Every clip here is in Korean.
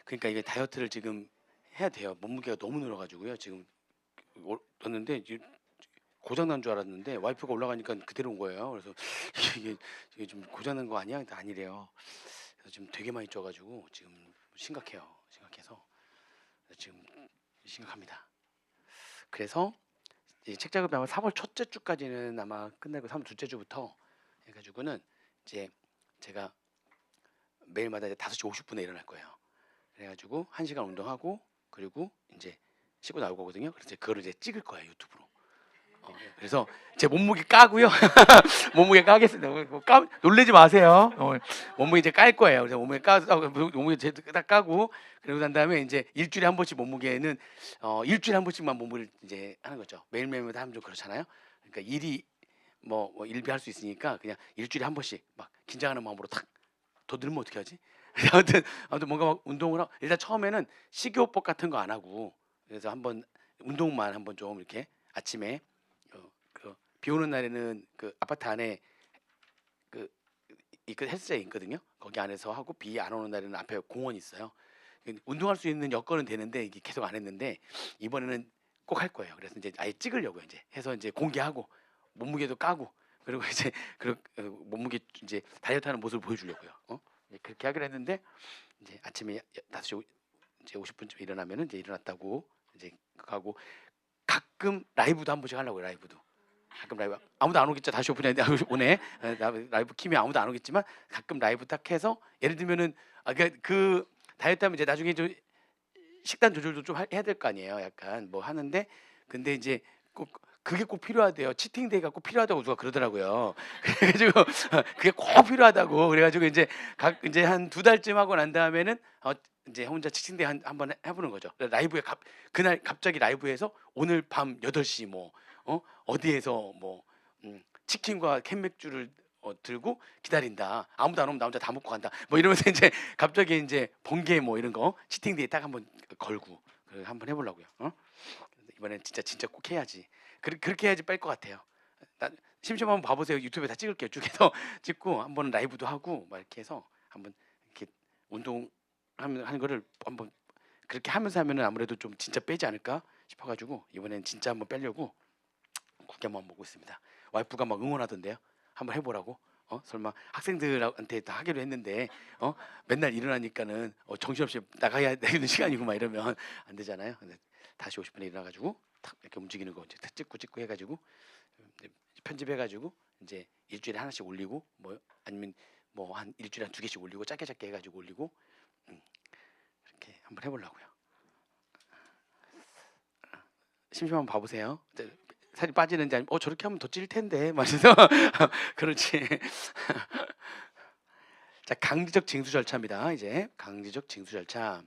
그러니까 이게 다이어트를 지금 해야 돼요. 몸무게가 너무 늘어가지고요. 지금 떴는데 고장 난 줄 알았는데 와이프가 올라가니까 그대로 온 거예요. 그래서 이게, 이게 좀 고장 난 거 아니야? 근데 아니래요. 그래서 지금 되게 많이 쪄가지고 지금 심각해요. 심각해서 지금 심각합니다. 그래서 이 책 작업이 아마 3월 첫째 주까지는 아마 끝나고 3월 둘째 주부터 해가지고는 이제 제가 매일마다 이제 5시 50분에 일어날 거예요. 그래가지고 1시간 운동하고 그리고 이제 씻고 나올 거거든요. 그래서 그거를 이제 찍을 거예요 유튜브로. 그래서 제 몸무게 까고요. 몸무게 까겠습니다. 놀래지 마세요. 몸무게 이제 깔 거예요. 그래서 몸무게 몸무게 딱 까고 그리고 난 다음에 이제 일주일에 한 번씩 몸무게는 일주일에 한 번씩만 몸무게를 이제 하는 거죠. 매일매일 하면 좀 그렇잖아요. 그러니까 일이 뭐 일비할 수 있으니까 그냥 일주일에 한 번씩 막 긴장하는 마음으로 탁 더 늘면 어떻게 하지? 아무튼 뭔가 막 운동을 하고 일단 처음에는 식이요법 같은 거 안 하고 그래서 한번 운동만 한번 좀 이렇게 아침에 비 오는 날에는 그 아파트 안에 그 헬스장이 있거든요. 거기 안에서 하고 비 안 오는 날에는 앞에 공원이 있어요. 운동할 수 있는 여건은 되는데 이게 계속 안 했는데 이번에는 꼭 할 거예요. 그래서 이제 아예 찍으려고요. 이제 해서 이제 공개하고 몸무게도 까고 그리고 이제 몸무게 이제 다이어트하는 모습을 보여주려고요. 그렇게 하기로 했는데 이제 아침에 5시 이제 50분쯤 일어나면은 이제 일어났다고 이제 하고 가끔 라이브도 한 번씩 하려고요. 라이브도. 가끔 라이브 아무도 안 오겠죠. 다시 오픈해 오네. 라이브 키면 아무도 안 오겠지만 가끔 라이브 딱 해서 예를 들면은 그 다이어트 하면 이제 나중에 좀 식단 조절도 좀 해야 될 거 아니에요. 약간 뭐 하는데 근데 이제 꼭 그게 꼭 필요하대요. 치팅데이가 꼭 필요하다고 누가 그러더라고요. 그래가지고 그게 꼭 필요하다고 그래가지고 이제 한 2달쯤 하고 난 다음에는 이제 혼자 치팅데이 한번 해보는 거죠. 라이브에 그날 갑자기 라이브에서 오늘 밤 8시 뭐 어디에서 뭐 치킨과 캔맥주를 들고 기다린다. 아무도 안 오면 나 혼자 다 먹고 간다. 뭐 이러면서 이제 갑자기 이제 번개 뭐 이런 거 치팅데이 딱 한번 걸고 한번 해보려고요. 이번엔 진짜 꼭 해야지. 그렇게 해야지 뺄 것 같아요. 심심하면 봐보세요. 유튜브에 다 찍을게요. 쭉 해서 찍고 한번 라이브도 하고 막 이렇게 해서 한번 이렇게 운동하는 거를 한번 그렇게 하면서 하면은 아무래도 좀 진짜 빼지 않을까 싶어가지고 이번엔 진짜 한번 빼려고 국게만 먹고 있습니다. 와이프가 막 응원하던데요. 한번 해보라고. 설마 학생들한테 다 하기로 했는데 맨날 일어나니까는 정신없이 나가야 되는 시간이고 막 이러면 안 되잖아요. 근데 다시 50분에 일어나가지고 탁 이렇게 움직이는 거 이제 찍고 해가지고 편집해가지고 이제 일주일에 하나씩 올리고 뭐 아니면 뭐 한 일주일에 한 2개씩 올리고 짧게 해가지고 올리고 이렇게 한번 해보려고요. 심심하면 봐보세요. 살이 빠지는지 아니면 저렇게 하면 더 찔 텐데 말해서 그렇지. 자, 강제적 징수 절차입니다. 이제 강제적 징수 절차.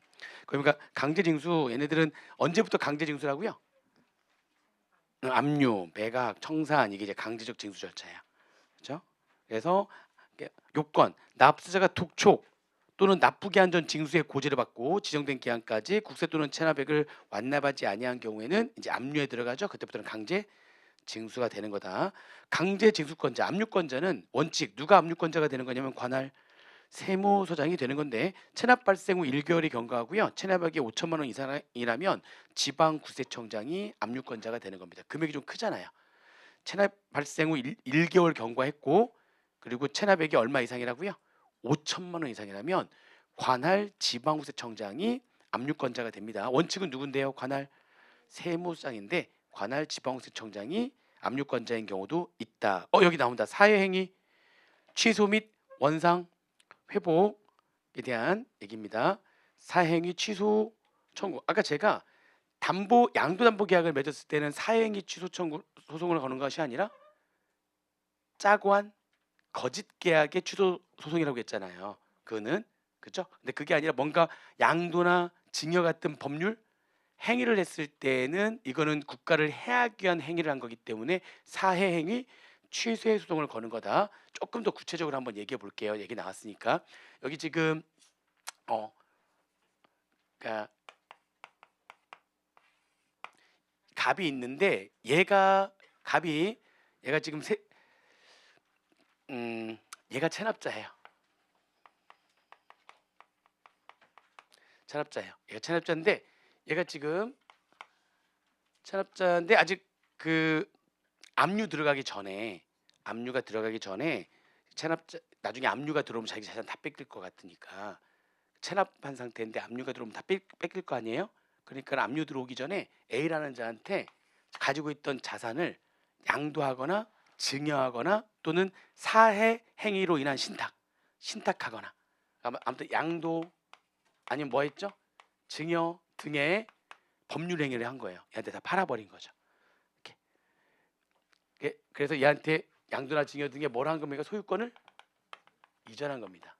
그러니까 강제 징수 얘네들은 언제부터 강제 징수라고요? 압류, 매각, 청산 이게 이제 강제적 징수 절차야. 그렇죠? 그래서 요건 납세자가 독촉 또는 납부기 한 전 징수의 고지를 받고 지정된 기한까지 국세 또는 체납액을 완납하지 아니한 경우에는 이제 압류에 들어가죠. 그때부터는 강제 징수가 되는 거다. 강제 징수권자, 압류권자는 원칙 누가 압류권자가 되는 거냐면 관할 세무서장이 되는 건데 체납 발생 후 1개월이 경과하고요. 체납액이 5천만 원 이상이라면 지방구세청장이 압류권자가 되는 겁니다. 금액이 좀 크잖아요. 체납 발생 후 1개월 경과했고 그리고 체납액이 얼마 이상이라고요? 5천만 원 이상이라면 관할 지방구세청장이 압류권자가 됩니다. 원칙은 누군데요? 관할 세무상인데 관할 지방구세청장이 압류권자인 경우도 있다. 여기 나온다. 사회행위 취소 및 원상 회복에 대한 얘기입니다. 사행위 취소 청구. 아까 제가 양도담보 계약을 맺었을 때는 사행위 취소 청구 소송을 거는 것이 아니라 짜고 한 거짓 계약의 취소 소송이라고 했잖아요. 그거는 그렇죠? 근데 그게 아니라 뭔가 양도나 증여 같은 법률 행위를 했을 때는 이거는 국가를 해하기 위한 행위를 한 거기 때문에 사해행위 취소의 소송을 거는 거다. 조금 더 구체적으로 한번 얘기해 볼게요. 얘기 나왔으니까 여기 지금 그러니까 갑이 있는데 얘가 지금 얘가 체납자예요. 체납자예요. 얘가 체납자인데 얘가 지금 체납자인데 아직 그 압류가 들어가기 전에 체납자 나중에 압류가 들어오면 자기 재산 다 뺏길 것 같으니까 체납한 상태인데 압류가 들어오면 다 뺏길 거 아니에요? 그러니까 압류 들어오기 전에 A라는 자한테 가지고 있던 자산을 양도하거나 증여하거나 또는 사해 행위로 인한 신탁하거나 아무튼 양도 아니면 뭐 했죠? 증여 등의 법률 행위를 한 거예요. 얘한테 다 팔아버린 거죠. 그래서 얘한테 양도나 증여 등의 뭘 한 겁니까? 소유권을 이전한 겁니다.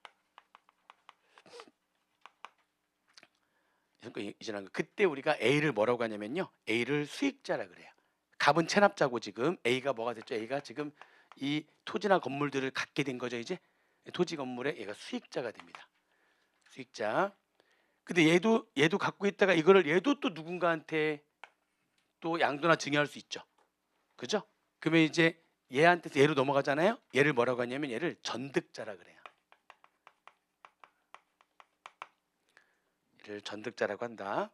이전한 거. 그때 우리가 A를 뭐라고 하냐면요. A를 수익자라 그래요. 갑은 체납자고 지금 A가 뭐가 됐죠? A가 지금 이 토지나 건물들을 갖게 된 거죠. 이제 토지 건물에 얘가 수익자가 됩니다. 수익자. 근데 얘도 갖고 있다가 이거를 얘도 또 누군가한테 또 양도나 증여할 수 있죠. 그죠? 그러면 이제 얘한테서 얘로 넘어가잖아요. 얘를 뭐라고 하냐면 얘를 전득자라 그래요. 얘를 전득자라고 한다.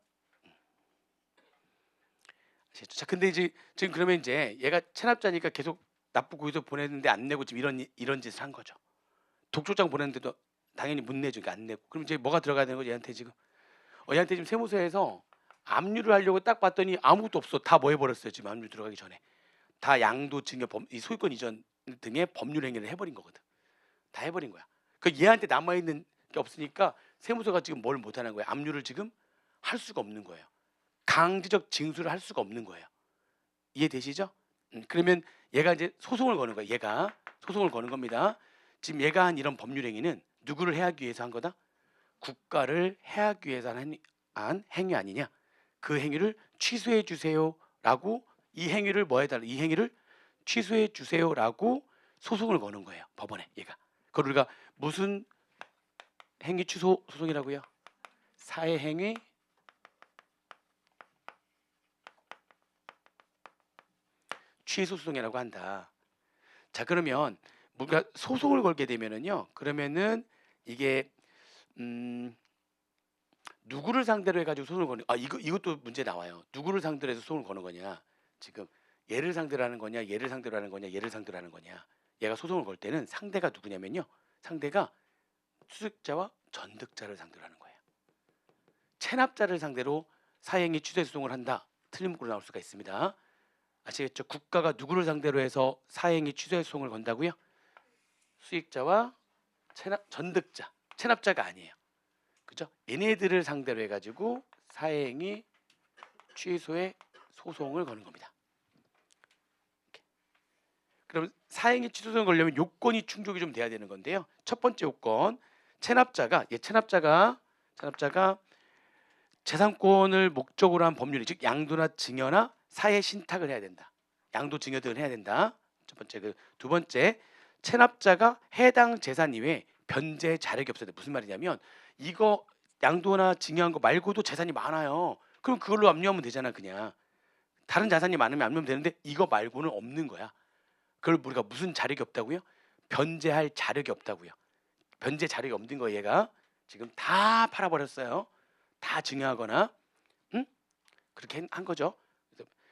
자, 근데 이제 지금 그러면 이제 얘가 체납자니까 계속 납부 고의서 보냈는데 안 내고 지금 이런 짓을 한 거죠. 독촉장 보냈는데도 당연히 못 내죠. 그러니까 안 내고. 그럼 이제 뭐가 들어가야 되는 거죠? 얘한테 지금 얘한테 지금 세무서에서 압류를 하려고 딱 봤더니 아무것도 없어. 다 뭐 해버렸어요. 지금 압류 들어가기 전에 다 양도 증여 이 소유권 이전 등의 법률 행위를 해버린 거거든. 다 해버린 거야. 그 얘한테 남아 있는 게 없으니까 세무서가 지금 뭘 못하는 거야? 압류를 지금 할 수가 없는 거예요. 강제적 징수를 할 수가 없는 거예요. 이해되시죠? 그러면 얘가 이제 소송을 거는 거예요. 얘가 소송을 거는 겁니다. 지금 얘가 한 이런 법률 행위는 누구를 해하기 위해서 한 거다? 국가를 해하기 위해서 한 행위 아니냐? 그 행위를 취소해 주세요라고 이 행위를 뭐 해달라? 이 행위를 취소해 주세요라고 소송을 거는 거예요. 법원에 얘가. 그걸 우리가 무슨 행위 취소 소송이라고요? 사회행위 취소 소송이라고 한다. 자, 그러면 우리가 소송을 걸게 되면은요. 그러면은 이게 누구를 상대로 해가지고 소송을 거는 이것도 문제 나와요. 누구를 상대로 해서 소송을 거는 거냐? 지금 얘를 상대로 하는 거냐? 얘를 상대로 하는 거냐? 얘를 상대로 하는 거냐? 얘가 소송을 걸 때는 상대가 누구냐면요. 상대가 수익자와 전득자를 상대로 하는 거예요. 체납자를 상대로 사행위 취소 소송을 한다. 틀린 문구로 나올 수가 있습니다. 아시겠죠? 국가가 누구를 상대로 해서 사행위 취소 소송을 건다고요? 수익자와 전득자, 체납자가 아니에요. 그죠? 얘네들을 상대로 해가지고 사행위 취소의 소송을 거는 겁니다. 이렇게. 그럼 사행위 취소 소송을 걸려면 요건이 충족이 좀 돼야 되는 건데요. 첫 번째 요건, 체납자가 재산권을 목적으로 한 법률이 즉 양도나 증여나 사회 신탁을 해야 된다. 양도 증여 등을 해야 된다. 첫 번째. 두 번째, 체납자가 해당 재산 이외에 변제 자력이 없어야 돼. 무슨 말이냐면 이거 양도나 증여한 거 말고도 재산이 많아요. 그럼 그걸로 압류하면 되잖아. 그냥 다른 자산이 많으면 압류하면 되는데 이거 말고는 없는 거야. 그걸 우리가 무슨 자력이 없다고요? 변제할 자력이 없다고요. 변제 자력이 없는 거 얘가 지금 다 팔아버렸어요. 다 증여하거나 그렇게 한 거죠.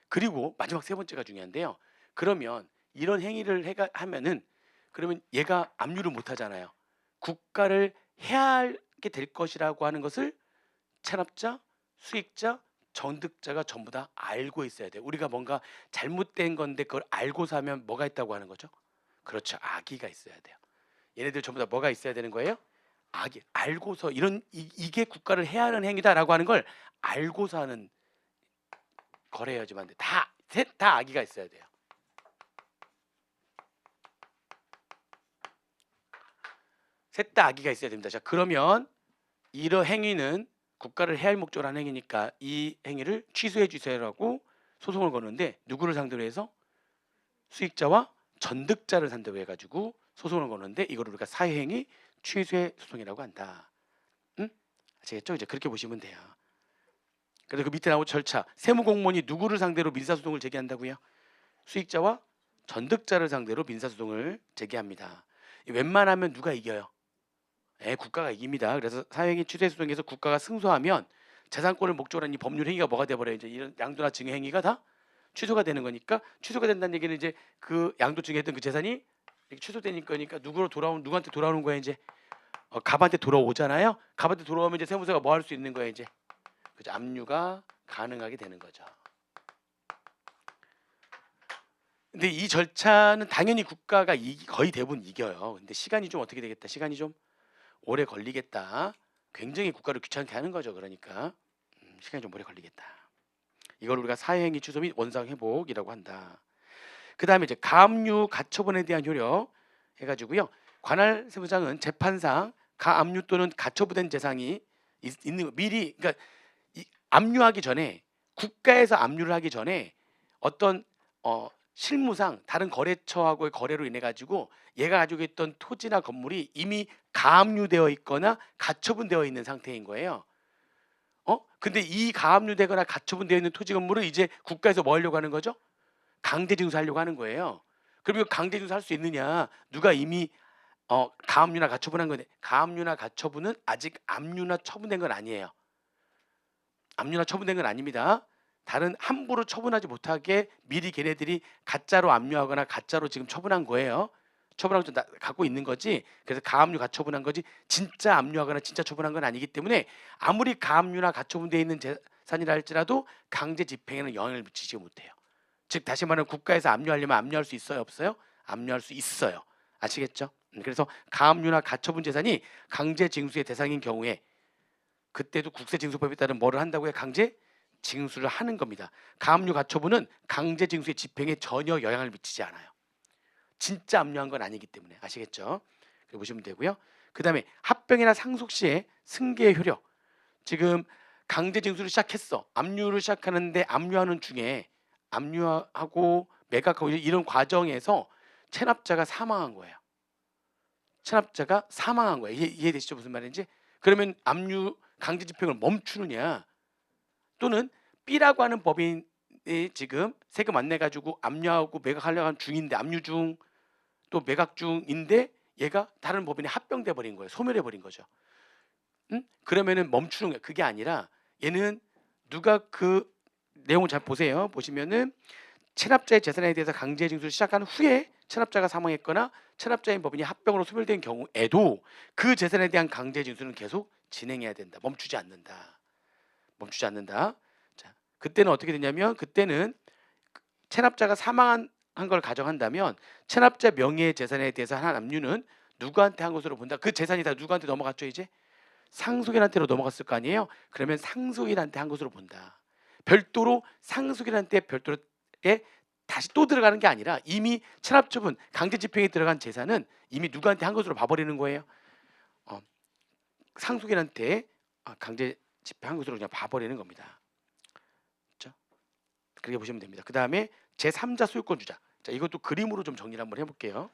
그리고 마지막 세 번째가 중요한데요. 그러면 이런 행위를 하면은 그러면 얘가 압류를 못 하잖아요. 국가를 해하게 될 것이라고 하는 것을 체납자, 수익자, 전득자가 전부 다 알고 있어야 돼요. 우리가 뭔가 잘못된 건데 그걸 알고서 하면 뭐가 있다고 하는 거죠? 그렇죠. 악의가 있어야 돼요. 얘네들 전부 다 뭐가 있어야 되는 거예요? 악의. 알고서 이게 국가를 해하는 행위다라고 하는 걸 알고서 하는 거래해야지만 돼. 셋 다 악의가 있어야 돼요. 셋 다 악의가 있어야 됩니다. 자, 그러면 이런 행위는 국가를 해할 목적으로 하는 행위니까 이 행위를 취소해 주세요라고 소송을 거는데 누구를 상대로 해서? 수익자와 전득자를 상대로 해가지고 소송을 거는데 이걸 우리가 사회행위 취소의 소송이라고 한다. 아시겠죠? 이제 그렇게 보시면 돼요. 그래서 그 밑에 나온 절차, 세무공무원이 누구를 상대로 민사소송을 제기한다고요? 수익자와 전득자를 상대로 민사소송을 제기합니다. 웬만하면 누가 이겨요? 예, 국가가 이깁니다. 그래서 사회행위 취소의 소송에서 국가가 승소하면 재산권을 목적으로 한 이 법률 행위가 뭐가 돼버려요. 이제 이런 양도나 증여 행위가 다 취소가 되는 거니까 취소가 된다는 얘기는 이제 그 양도 증여했던 그 재산이 이렇게 취소되니까 누구한테 돌아오는 거예요. 이제 갑한테 돌아오잖아요. 갑한테 돌아오면 이제 세무서가 뭐 할 수 있는 거예요. 이제 그죠? 압류가 가능하게 되는 거죠. 근데 이 절차는 당연히 국가가 거의 대부분 이겨요. 근데 시간이 좀 어떻게 되겠다. 시간이 좀 오래 걸리겠다. 굉장히 국가를 귀찮게 하는 거죠. 그러니까 시간이 좀 오래 걸리겠다. 이걸 우리가 사회행위 취소 및 원상 회복이라고 한다. 그 다음에 이제 가압류 가처분에 대한 효력 해가지고요. 관할 세무장은 재판상 가압류 또는 가처분된 재산이 있는 거 미리 그러니까 압류하기 전에 국가에서 압류를 하기 전에 어떤 실무상 다른 거래처하고의 거래로 인해 가지고 얘가 가지고 있던 토지나 건물이 이미 가압류되어 있거나 가처분되어 있는 상태인 거예요. 근데 이 가압류되거나 가처분되어 있는 토지 건물을 이제 국가에서 뭐 하려고 하는 거죠? 강제 징수하려고 하는 거예요. 그러면 강제 징수할 수 있느냐? 누가 이미 가압류나 가처분한 건데 가압류나 가처분은 아직 압류나 처분된 건 아니에요. 압류나 처분된 건 아닙니다. 다른 함부로 처분하지 못하게 미리 걔네들이 가짜로 압류하거나 가짜로 지금 처분한 거예요. 처분하고 좀 갖고 있는 거지. 그래서 가압류 가처분한 거지 진짜 압류하거나 진짜 처분한 건 아니기 때문에 아무리 가압류나 가처분되어 있는 재산이라 할지라도 강제 집행에는 영향을 미치지 못해요. 즉 다시 말하면 국가에서 압류하려면 압류할 수 있어요, 없어요? 압류할 수 있어요. 아시겠죠? 그래서 가압류나 가처분 재산이 강제 징수의 대상인 경우에 그때도 국세징수법에 따른 뭐를 한다고요? 강제 징수를 하는 겁니다. 가압류 가처분은 강제 징수의 집행에 전혀 영향을 미치지 않아요. 진짜 압류한 건 아니기 때문에 아시겠죠? 그렇게 보시면 되고요. 그 다음에 합병이나 상속 시에 승계의 효력. 지금 강제 징수를 시작했어. 압류를 시작하는데 압류하는 중에 압류하고 매각하고 이런 과정에서 체납자가 사망한 거예요. 체납자가 사망한 거예요. 이해되시죠? 무슨 말인지? 그러면 압류 강제 집행을 멈추느냐 또는 B라고 하는 법인이 지금 세금 안 내가지고 압류하고 매각하려고 하는 중인데 압류 중 또 매각 중인데 얘가 다른 법인에 합병돼 버린 거예요. 소멸해 버린 거죠. 그러면은 멈추는 거예요. 그게 아니라 얘는 누가 그 내용을 잘 보세요. 보시면은 체납자의 재산에 대해서 강제 징수를 시작한 후에 체납자가 사망했거나 체납자인 법인이 합병으로 소멸된 경우에도 그 재산에 대한 강제 징수는 계속 진행해야 된다. 멈추지 않는다. 멈추지 않는다. 자, 그때는 어떻게 되냐면 그때는 체납자가 사망한 걸 가정한다면 체납자 명의의 재산에 대해서 한 압류는 누구한테 한 것으로 본다. 그 재산이 다 누구한테 넘어갔죠 이제? 상속인한테로 넘어갔을 거 아니에요? 그러면 상속인한테 한 것으로 본다. 별도로 상속인한테 별도로 다시 또 들어가는 게 아니라 이미 체납처분 강제 집행에 들어간 재산은 이미 누구한테 한 것으로 봐버리는 거예요. 상속인한테 강제 집행한 것으로 그냥 봐버리는 겁니다. 그렇죠? 그렇게 보시면 됩니다. 그 다음에 제3자 소유권 주자. 자, 이것도 그림으로 좀 정리를 한번 해볼게요.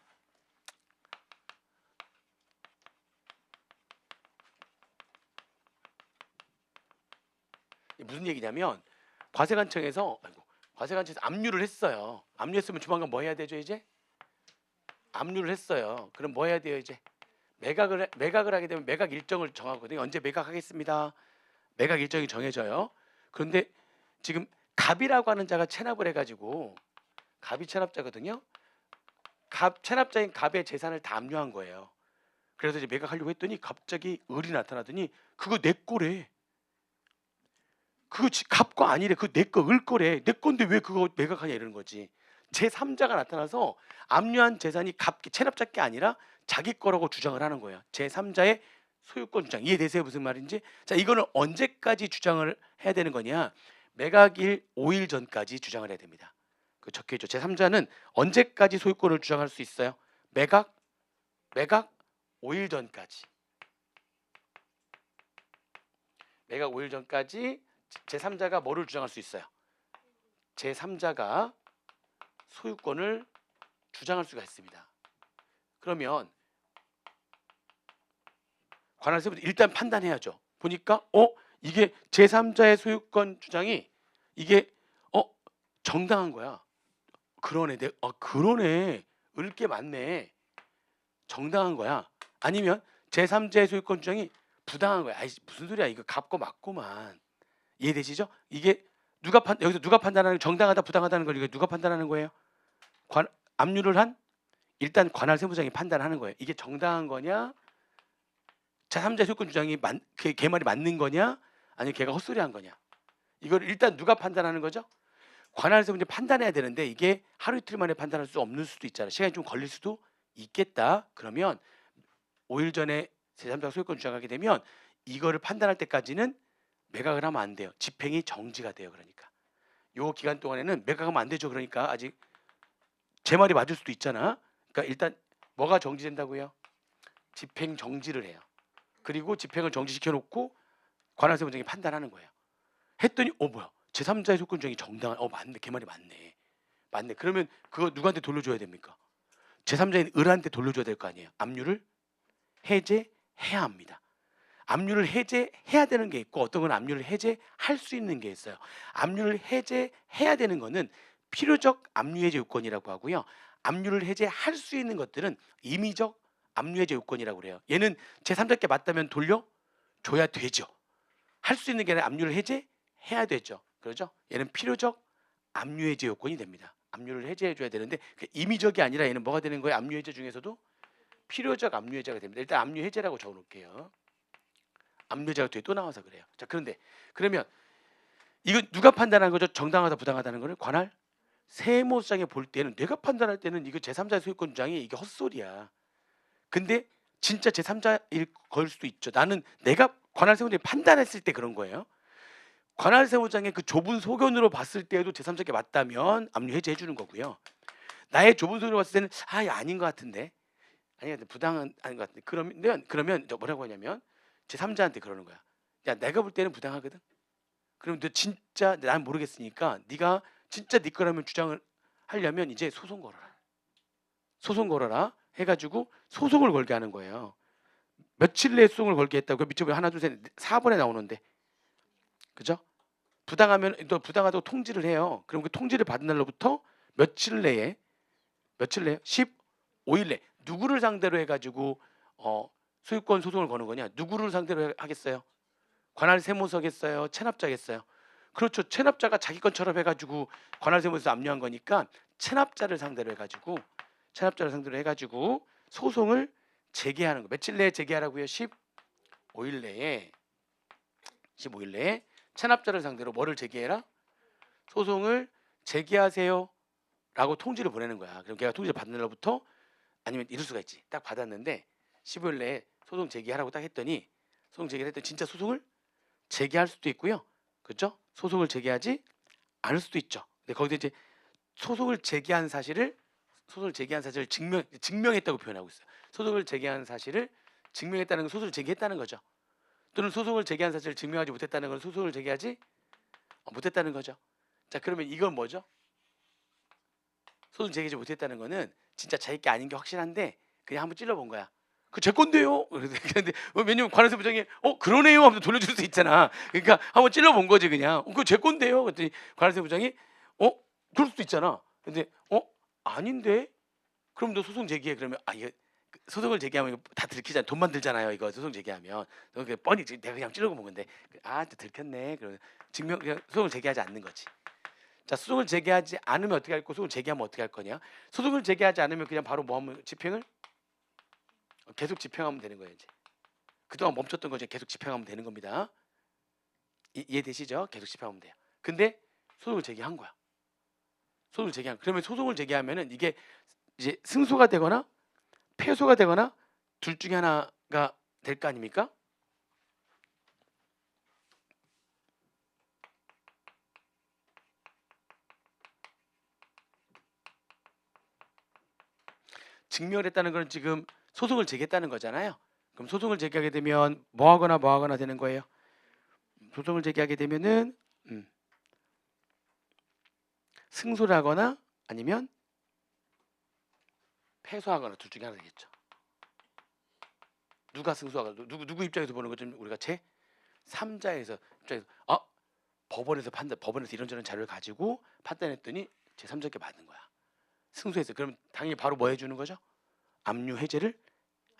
무슨 얘기냐면 과세관청에서 압류를 했어요. 압류했으면 조만간 뭐 해야 되죠 이제? 압류를 했어요. 그럼 뭐 해야 돼요 이제? 매각을 하게 되면 매각 일정을 정하거든요. 언제 매각하겠습니다. 매각 일정이 정해져요. 그런데 지금 갑이라고 하는 자가 체납을 해가지고 갑이 체납자거든요. 체납자인 갑의 재산을 다 압류한 거예요. 그래서 이제 매각하려고 했더니 갑자기 을이 나타나더니 그거 내 거래. 그거 갑 거 아니래. 그거 내 거 을 거래. 내 건데 왜 그거 매각하냐 이러는 거지. 제3자가 나타나서 압류한 재산이 체납자 게 아니라 자기 거라고 주장을 하는 거예요. 제3자의 소유권 주장. 이해되세요? 무슨 말인지? 자, 이거는 언제까지 주장을 해야 되는 거냐? 매각일 5일 전까지 주장을 해야 됩니다. 그 적혀 있죠. 제3자는 언제까지 소유권을 주장할 수 있어요? 매각 5일 전까지. 매각 5일 전까지 제3자가 뭐를 주장할 수 있어요? 제3자가 소유권을 주장할 수가 있습니다. 그러면 관할세부터 일단 판단해야죠. 보니까 이게 제3자의 소유권 주장이 이게 정당한 거야. 그러네. 그러네. 을 게 맞네. 정당한 거야. 아니면 제3자의 소유권 주장이 부당한 거야. 아이 무슨 소리야? 이거 갚고 맞고만. 이해되시죠? 이게 여기서 누가 판단하는 정당하다 부당하다는 걸 이거 누가 판단하는 거예요? 압류를 한 일단 관할 세무장이 판단하는 거예요. 이게 정당한 거냐? 제3자의 소유권 주장이 걔 말이 맞는 거냐? 아니면 걔가 헛소리한 거냐? 이걸 일단 누가 판단하는 거죠? 관할 세무장이 판단해야 되는데 이게 하루 이틀 만에 판단할 수 없는 수도 있잖아. 시간이 좀 걸릴 수도 있겠다. 그러면 5일 전에 제3자 소유권 주장하게 되면 이거를 판단할 때까지는 매각을 하면 안 돼요. 집행이 정지가 돼요. 그러니까 요 기간 동안에는 매각하면 안 되죠. 그러니까 아직 제 말이 맞을 수도 있잖아. 그러니까 일단 뭐가 정지된다고요? 집행 정지를 해요. 그리고 집행을 정지시켜 놓고 관할 세무장이 판단하는 거예요. 했더니 뭐야? 제3자의 소유권 주장이 정당한 맞네. 걔 말이 맞네. 맞네. 그러면 그거 누구한테 돌려줘야 됩니까? 제3자인 을한테 돌려줘야 될 거 아니에요. 압류를 해제해야 합니다. 압류를 해제해야 되는 게 있고 어떤 건 압류를 해제할 수 있는 게 있어요. 압류를 해제해야 되는 거는 필요적 압류 해제 요건이라고 하고요. 압류를 해제할 수 있는 것들은 임의적 압류 해제 요건이라고 그래요. 얘는 제3자께 맞다면 돌려줘야 되죠. 할 수 있는 게 아니라 압류를 해제해야 되죠. 그렇죠? 얘는 필요적 압류 해제 요건이 됩니다. 압류를 해제해줘야 되는데 임의적이 아니라 얘는 뭐가 되는 거예요? 압류 해제 중에서도 필요적 압류 해제가 됩니다. 일단 압류 해제라고 적어놓을게요. 압류 해제가 뒤에 또 나와서 그래요. 자, 그런데 그러면 이거 누가 판단하는 거죠? 정당하다 부당하다는 거를 관할 세무장에 볼 때는 내가 판단할 때는 이거 제3자의 소유권 주장이 이게 헛소리야. 근데 진짜 제3자일 걸 수도 있죠. 나는 내가 관할 세무장이 판단했을 때 그런 거예요. 관할 세무장의 그 좁은 소견으로 봤을 때에도 제3자께 맞다면 압류 해제해 주는 거고요. 나의 좁은 소견으로 봤을 때는 아닌 것 같은데 아니 부당한 아닌 것 같은데 그러면 뭐라고 하냐면 제3자한테 그러는 거야. 야 내가 볼 때는 부당하거든. 그럼 너 진짜 난 모르겠으니까 네가 진짜 네 거라면 주장을 하려면 이제 소송 걸어라. 소송 걸어라 해가지고 소송을 걸게 하는 거예요. 며칠 내에 소송을 걸게 했다고 밑에 보면 하나 둘 셋 4번에 나오는데 그죠? 부당하면 또 부당하다고 통지를 해요. 그럼 그 통지를 받은 날로부터 며칠 내에 15일 내 누구를 상대로 해가지고 소유권 소송을 거는 거냐? 누구를 상대로 하겠어요? 관할 세무서겠어요? 체납자겠어요? 그렇죠. 체납자가 자기 것처럼 해가지고 관할 세무에서 압류한 거니까 체납자를 상대로 해가지고 소송을 제기하는 거. 며칠 내에 제기하라고요? 15일 내에 체납자를 상대로 뭐를 제기해라? 소송을 제기하세요 라고 통지를 보내는 거야. 그럼 걔가 통지를 받는 날부터 아니면 이럴 수가 있지. 딱 받았는데 15일 내에 소송 제기하라고 딱 했더니 소송 제기를 했더니 진짜 소송을 제기할 수도 있고요. 그렇죠? 소송을 제기하지 않을 수도 있죠. 근데 거기서 이제 소송을 제기한 사실을 증명했다고 표현하고 있어요. 소송을 제기한 사실을 증명했다는 건 소송을 제기했다는 거죠. 또는 소송을 제기한 사실을 증명하지 못했다는 건 소송을 제기하지 못했다는 거죠. 자, 그러면 이건 뭐죠? 소송 제기하지 못했다는 거는 진짜 자기 게 아닌 게 확실한데 그냥 한번 찔러본 거야. 그 제 건데요. 근데 왜냐면 관할 부장이 그러네요 하면서 돌려줄 수 있잖아. 그러니까 한번 찔러본 거지 그냥. 그거 제 건데요. 그랬더니 관할 부장이 그럴 수도 있잖아. 근데 아닌데? 그럼 너 소송 제기해. 그러면 이거 소송을 제기하면 다 들키잖아. 돈만 들잖아요. 이거 소송 제기하면. 그 뻔히 내가 그냥 찌르고 본 건데 들켰네. 그러면 그냥 소송을 제기하지 않는 거지. 자, 소송을 제기하지 않으면 어떻게 할 거? 소송을 제기하면 어떻게 할 거냐? 소송을 제기하지 않으면 그냥 바로 뭐 하면 집행을 계속 집행하면 되는 거예요. 이제 그동안 멈췄던 거 이제 계속 집행하면 되는 겁니다. 이해되시죠? 계속 집행하면 돼요. 근데 소송을 제기한 거야. 그러면 소송을 제기하면은 이게 이제 승소가 되거나 패소가 되거나 둘 중에 하나가 될 거 아닙니까? 증명을 했다는 건 지금 소송을 제기했다는 거잖아요. 그럼 소송을 제기하게 되면 뭐 하거나 되는 거예요. 소송을 제기하게 되면은 승소를 하거나 아니면 패소하거나 둘 중에 하나 되겠죠. 누가 승소하거나 누구 입장에서 보는 거죠? 우리가 제 3자에서 입장에서 법원에서 이런저런 자료를 가지고 판단했더니 제 3자께 받는 거야. 승소했어요. 그럼 당연히 바로 뭐 해주는 거죠? 압류 해제를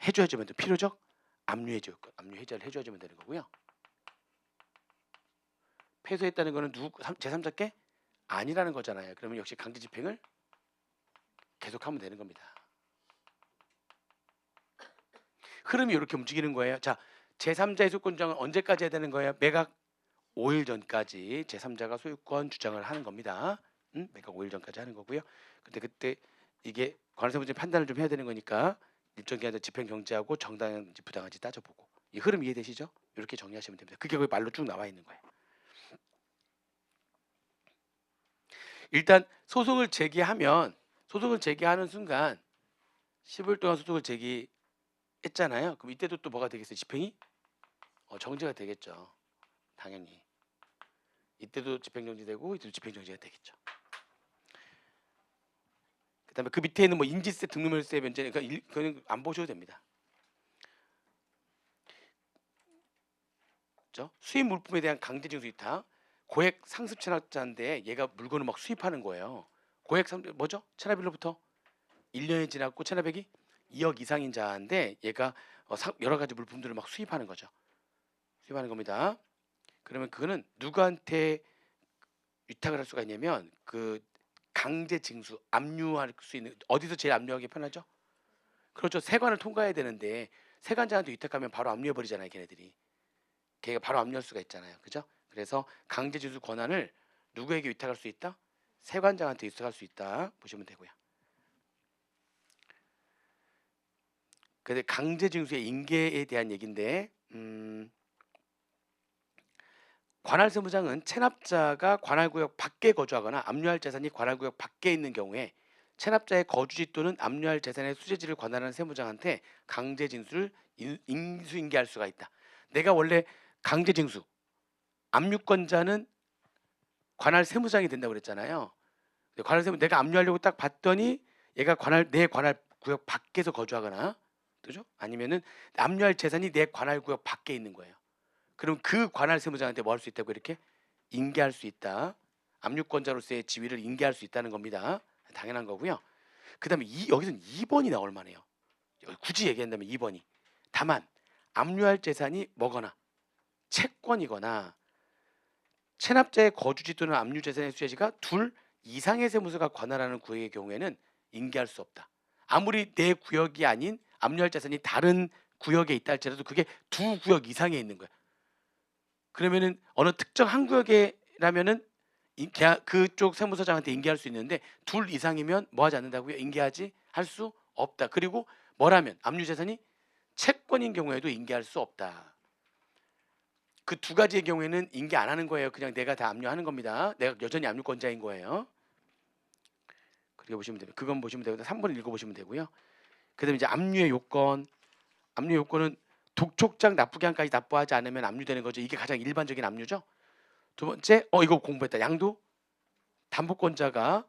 해줘야죠. 필요적 압류 해제 요건, 압류 해제를 해줘야지만 되는 거고요. 패소했다는 거는 누구 제3자께 아니라는 거잖아요. 그러면 역시 강제 집행을 계속하면 되는 겁니다. 흐름이 이렇게 움직이는 거예요. 자, 제3자의 소유권주장은 언제까지 해야 되는 거예요? 매각 5일 전까지 제3자가 소유권 주장을 하는 겁니다. 매각 5일 전까지 하는 거고요. 근데 그때 이게 관할세무적인 판단을 좀 해야 되는 거니까 일정 기간 집행 경제하고 정당한지 부당한지 따져보고. 이 흐름 이해되시죠? 이렇게 정리하시면 됩니다. 그게 거기 말로 쭉 나와 있는 거예요. 일단 소송을 제기하면 소송을 제기하는 순간 10일 동안 소송을 제기했잖아요. 그럼 이때도 또 뭐가 되겠어요? 집행이 정지가 되겠죠. 당연히. 이때도 집행정지되고 이때도 집행정지가 되겠죠. 그다음에 그 밑에 있는 뭐 인지세, 등록물세 면제, 그러니까 그건 안 보셔도 됩니다. 그렇죠? 수입 물품에 대한 강제징수 위탁, 고액 상습 체납자인데 얘가 물건을 막 수입하는 거예요. 고액 뭐죠? 체납일로부터 1년이 지났고 체납액이 2억 이상인 자인데 얘가 여러 가지 물품들을 막 수입하는 거죠. 수입하는 겁니다. 그러면 그거는 누구한테 위탁을 할 수가 있냐면 그 강제 징수, 압류할 수 있는 어디서 제일 압류하기 편하죠? 그렇죠. 세관을 통과해야 되는데 세관자한테 위탁하면 바로 압류해 버리잖아요. 걔가 바로 압류할 수가 있잖아요. 그죠? 그래서 강제 징수 권한을 누구에게 위탁할 수 있다? 세관장한테 위탁할 수 있다 보시면 되고요. 근데 강제 징수의 인계에 대한 얘기인데 관할세무장은 체납자가 관할구역 밖에 거주하거나 압류할 재산이 관할구역 밖에 있는 경우에 체납자의 거주지 또는 압류할 재산의 수재지를 관할하는 세무장한테 강제징수를 인수인계할 수가 있다. 내가 원래 강제징수, 압류권자는 관할세무장이 된다고 그랬잖아요. 관할세무 내가 압류하려고 딱 봤더니 얘가 내 관할구역 밖에서 거주하거나, 그죠? 아니면은 압류할 재산이 내 관할구역 밖에 있는 거예요. 그럼 그 관할 세무장한테 뭐 할 수 있다고 이렇게 인계할 수 있다. 압류권자로서의 지위를 인계할 수 있다는 겁니다. 당연한 거고요. 그다음에 여기서는 2번이 나올 만해요. 굳이 얘기한다면 2번이. 다만 압류할 재산이 뭐거나 채권이거나 체납자의 거주지 또는 압류 재산의 수혜지가 둘 이상의 세무서가 관할하는 구역의 경우에는 인계할 수 없다. 아무리 내 구역이 아닌 압류할 재산이 다른 구역에 있다 할지라도 그게 두 구역 이상에 있는 거야. 그러면은 어느 특정 한 구역에라면은 그쪽 세무서장한테 인계할 수 있는데 둘 이상이면 뭐 하지 않는다고요? 인계하지 할 수 없다. 그리고 뭐라면 압류 재산이 채권인 경우에도 인계할 수 없다. 그 두 가지의 경우에는 인계 안 하는 거예요. 그냥 내가 다 압류하는 겁니다. 내가 여전히 압류권자인 거예요. 그렇게 보시면 됩니다. 그건 보시면 되고 3번을 읽어보시면 되고요. 그다음에 이제 압류의 요건. 압류 요건은 독촉장 납부기한까지 납부하지 않으면 압류되는 거죠. 이게 가장 일반적인 압류죠. 두 번째, 이거 공부했다. 양도 담보권자가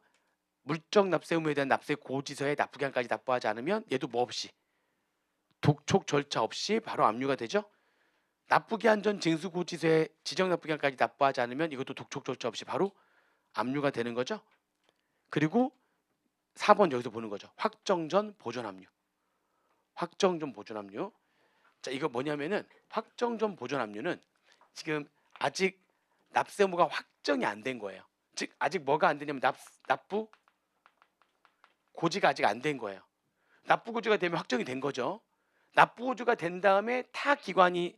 물적 납세 의무에 대한 납세 고지서에 납부기한까지 납부하지 않으면 얘도 뭐 없이 독촉 절차 없이 바로 압류가 되죠. 납부기한 전 징수 고지서에 지정 납부기한까지 납부하지 않으면 이것도 독촉 절차 없이 바로 압류가 되는 거죠. 그리고 4번 여기서 보는 거죠. 확정 전 보존 압류. 확정 전 보존 압류. 자, 이거 뭐냐면은 확정 전 보존 압류는 지금 아직 납세 의무가 확정이 안 된 거예요. 즉 아직 뭐가 안 되냐면 납부 고지가 아직 안 된 거예요. 납부 고지가 되면 확정이 된 거죠. 납부 고지가 된 다음에 타 기관이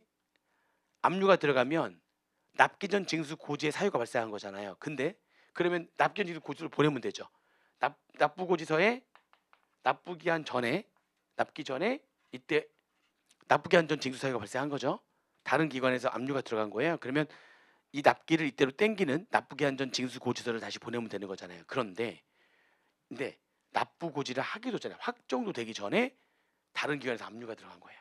압류가 들어가면 납기 전 징수 고지의 사유가 발생한 거잖아요. 근데 그러면 납기 전 징수 고지를 보내면 되죠. 납부 고지서에 납부기한 전에 납기 전에 이때 납부기한 전 징수 사유가 발생한 거죠. 다른 기관에서 압류가 들어간 거예요. 그러면 이 납기를 이때로 땡기는 납부기한 전 징수 고지서를 다시 보내면 되는 거잖아요. 근데 납부 고지를 하기도 전에 확정도 되기 전에 다른 기관에서 압류가 들어간 거예요.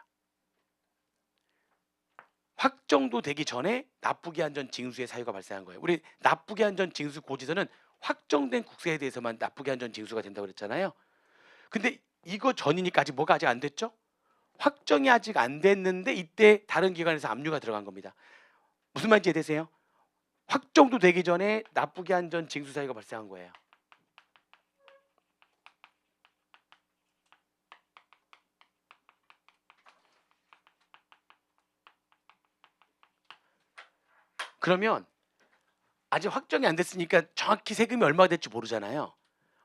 확정도 되기 전에 납부기한 전 징수의 사유가 발생한 거예요. 우리 납부기한 전 징수 고지서는 확정된 국세에 대해서만 납부기한 전 징수가 된다고 그랬잖아요. 근데 이거 전이니까 아직 안 됐죠? 확정이 아직 안 됐는데 이때 다른 기관에서 압류가 들어간 겁니다. 무슨 말인지 이해되세요? 확정도 되기 전에 납부기한 전 징수 사유가 발생한 거예요. 그러면 아직 확정이 안 됐으니까 정확히 세금이 얼마가 될지 모르잖아요.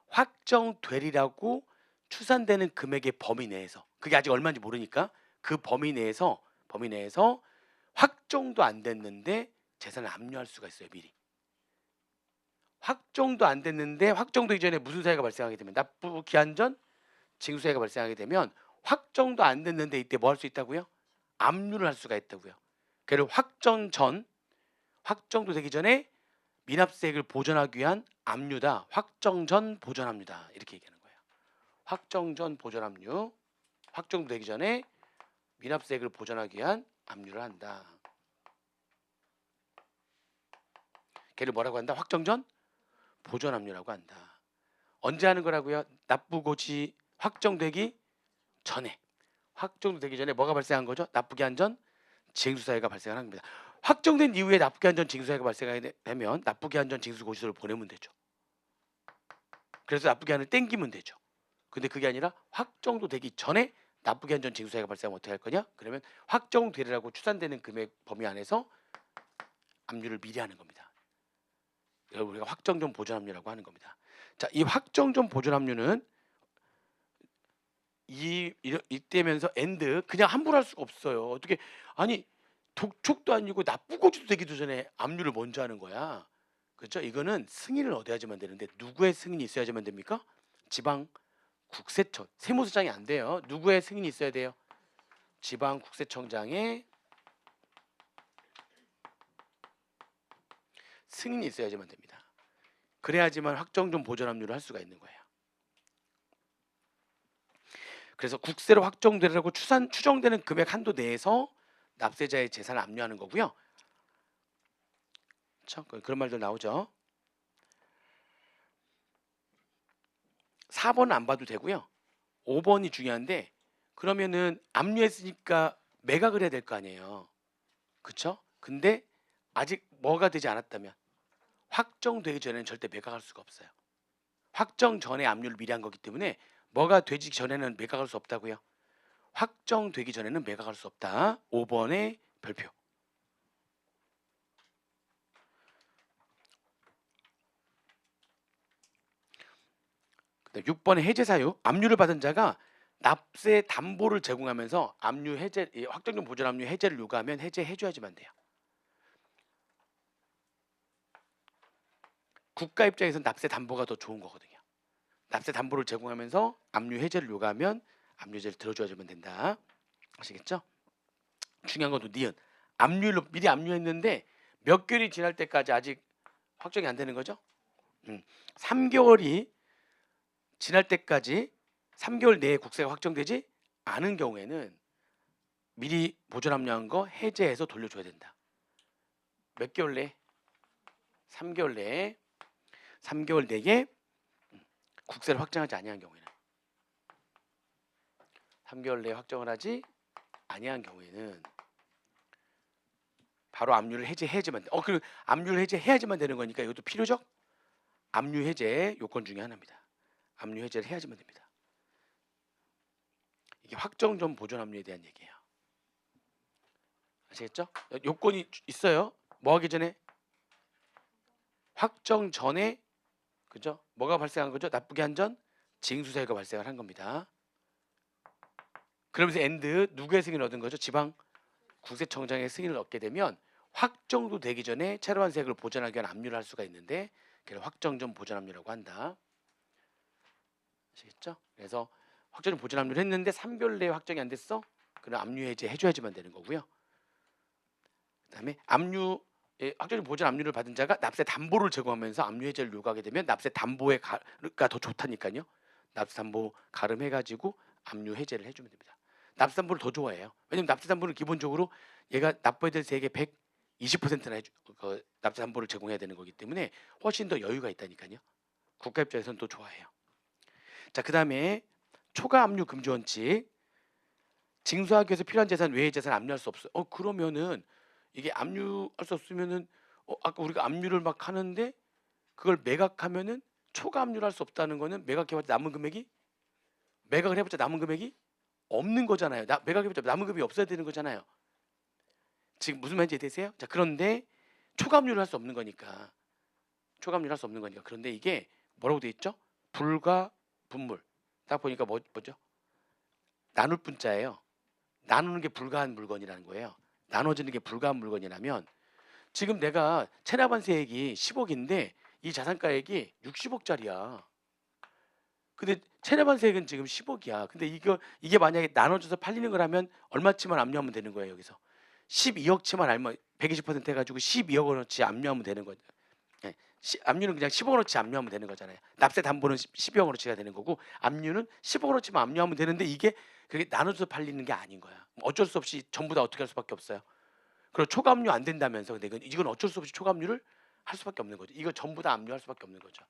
확정되리라고 추산되는 금액의 범위 내에서, 그게 아직 얼마인지 모르니까 그 범위 내에서 확정도 안 됐는데 재산을 압류할 수가 있어요. 미리. 확정도 안 됐는데 확정되기 전에 무슨 사유가 발생하게 되면, 납부 기한 전 징수사유가 발생하게 되면 확정도 안 됐는데 이때 뭐 할 수 있다고요? 압류를 할 수가 있다고요. 그래서 확정도 되기 전에 미납세액을 보전하기 위한 압류다. 확정 전 보전 압류다. 이렇게 얘기하는 거예요. 확정 전 보전 압류. 확정도 되기 전에 미납세액을 보전하기 위한 압류를 한다. 걔를 뭐라고 한다? 확정 전 보전 압류라고 한다. 언제 하는 거라고요? 납부고지 확정되기 전에. 확정도 되기 전에 뭐가 발생한 거죠? 납부기한 전 징수사유가 발생하는 겁니다. 확정된 이후에 납부기한 전 징수사유가 발생하게 되면 납부기한 전 징수고지서를 보내면 되죠. 그래서 납부기한을 땡기면 되죠. 근데 그게 아니라 확정도 되기 전에 납부기한 전 징수사유가 발생하면 어떻게 할 거냐? 그러면 확정되리라고 추산되는 금액 범위 안에서 압류를 미리 하는 겁니다. 이걸 우리가 확정 전 보전 압류라고 하는 겁니다. 자, 이 확정 전 보전 압류는 이때면서 엔드 그냥 함부로 할 수가 없어요. 어떻게, 아니 독촉도 아니고 납부고지도 되기도 전에 압류를 먼저 하는 거야. 그렇죠? 이거는 승인을 얻어야지만 되는데 누구의 승인이 있어야지만 됩니까? 지방 국세청, 세무서장이 안 돼요. 누구의 승인이 있어야 돼요? 지방 국세청장의 승인이 있어야지만 됩니다. 그래야지만 확정 전 보전 압류를 할 수가 있는 거예요. 그래서 국세로 확정되라고 추정되는 금액 한도 내에서 납세자의 재산을 압류하는 거고요. 그렇죠? 그런 말도 나오죠. 4번은 안 봐도 되고요. 5번이 중요한데, 그러면은 압류했으니까 매각을 해야 될 거 아니에요. 그렇죠? 근데 아직 뭐가 되지 않았다면, 확정되기 전에는 절대 매각할 수가 없어요. 확정 전에 압류를 미리 한 거기 때문에 뭐가 되기 전에는 매각할 수 없다고요. 확정되기 전에는 매각할 수 없다. 5번의 별표. 그다음 6번의 해제 사유. 압류를 받은 자가 납세 담보를 제공하면서 압류 해제, 확정적 보전 압류 해제를 요구하면 해제해줘야지만 돼요. 국가 입장에서는 납세 담보가 더 좋은 거거든요. 납세 담보를 제공하면서 압류 해제를 요구하면 압류 해제를 들어줘야지만 된다. 아시겠죠? 중요한 건 또 니은. 압류를 미리 압류했는데 몇 개월이 지날 때까지 아직 확정이 안 되는 거죠? 3개월이 지날 때까지 3개월 내에 국세가 확정되지 않은 경우에는 미리 보전 압류한 거 해제해서 돌려줘야 된다. 몇 개월 내에? 3개월 내에. 3개월 내에 국세를 확정하지 아니한 경우에는, 3개월 내에 확정을 하지 아니한 경우에는 바로 압류를 해제해야지만 돼. 그리고 압류를 해제해야지만 되는 거니까 이것도 필요적 압류 해제 요건 중에 하나입니다. 압류 해제를 해야지만 됩니다. 이게 확정 전 보전 압류에 대한 얘기예요. 아시겠죠? 요건이 있어요. 뭐 하기 전에? 확정 전에, 그죠? 뭐가 발생한 거죠? 납부기 한 전 징수사유가 발생을 한 겁니다. 그러면서 엔드 누구의 승인을 얻은 거죠? 지방 국세청장의 승인을 얻게 되면 확정도 되기 전에 채권세액을 보전하기 위한 압류를 할 수가 있는데, 그래서 확정 전 보전 압류라고 한다. 아시겠죠? 그래서 확정 전 보전 압류를 했는데 3개월 내에 확정이 안 됐어? 그럼 압류 해제 해줘야지만 되는 거고요. 그다음에 확정 전 보전 압류를 받은 자가 납세 담보를 제공하면서 압류 해제를 요구하게 되면 납세 담보의 가가 더 좋다니까요. 납세 담보 가름해가지고 압류 해제를 해주면 됩니다. 납세 담보를 더 좋아해요. 왜냐면 납세 담보는 기본적으로 얘가 납부해야 될 세액의 120%나 납세 담보를 제공해야 되는 거기 때문에 훨씬 더 여유가 있다니까요. 국가 입장에서는 또 좋아해요. 자, 그다음에 초과 압류 금지 원칙. 징수하기 위해서 필요한 재산 외의 재산 압류할 수 없어. 그러면은 이게 압류할 수 없으면은 아까 우리가 압류를 막 하는데 그걸 매각하면은 초과 압류를 할 수 없다는 거는 매각해봤자 남은 금액이, 매각을 해봤자 남은 금액이 없는 거잖아요. 매각해봤자 남은 금액이 없어야 되는 거잖아요. 지금 무슨 말인지 되세요? 자, 그런데 초과압류를 할 수 없는 거니까. 초과압류를 할 수 없는 거니까. 그런데 이게 뭐라고 돼 있죠? 불과 분물. 딱 보니까 뭐죠? 나눌 분자예요. 나누는 게 불가한 물건이라는 거예요. 나눠지는 게 불가한 물건이라면 지금 내가 체납한세액이 10억인데 이 자산가액이 60억짜리야. 근데 체납한세액은 지금 10억이야. 근데 이게 만약에 나눠져서 팔리는 거라면 얼마치만 압류하면 되는 거예요. 여기서 12억치만 알면 120% 해가지고 12억 원어치 압류하면 되는 거죠. 예, 압류는 그냥 10억 원어치 압류하면 되는 거잖아요. 납세 담보는 12억 원어치가 되는 거고 압류는 10억 원어치만 압류하면 되는데 이게 그게 나눠져서 팔리는 게 아닌 거야. 어쩔 수 없이 전부 다 어떻게 할 수밖에 없어요. 그리고 초과압류 안 된다면서. 근데 이건 어쩔 수 없이 초과압류를 할 수밖에 없는 거죠. 이거 전부 다 압류할 수밖에 없는 거죠.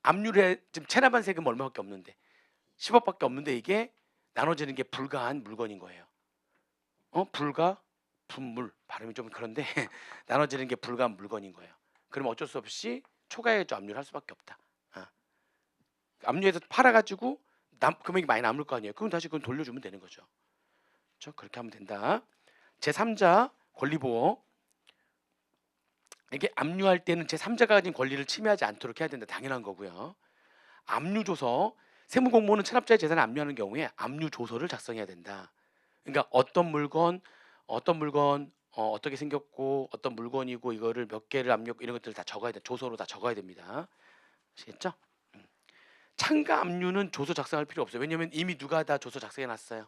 압류를 지금 체납한 세금 얼마밖에 없는데 10억밖에 없는데 이게 나눠지는 게 불가한 물건인 거예요. 불가 분물 발음이 좀 그런데 나눠지는 게 불가한 물건인 거예요. 그러면 어쩔 수 없이 초과해서 압류를 할 수밖에 없다. 압류해서 팔아가지고 금액이 많이 남을 거 아니에요. 그럼 다시 그건 돌려주면 되는 거죠. 그렇죠? 그렇게 하면 된다. 제3자 권리보호. 이게 압류할 때는 제3자가 가진 권리를 침해하지 않도록 해야 된다. 당연한 거고요. 압류조서. 세무공무원은 체납자의 재산을 압류하는 경우에 압류조서를 작성해야 된다. 그러니까 어떤 물건 어떻게 생겼고 어떤 물건이고 이거를 몇 개를 압류 이런 것들을 다 적어야 돼. 조서로 다 적어야 됩니다. 아시겠죠? 참가 압류는 조서 작성할 필요 없어요. 왜냐면 이미 누가 다 조서 작성해 놨어요.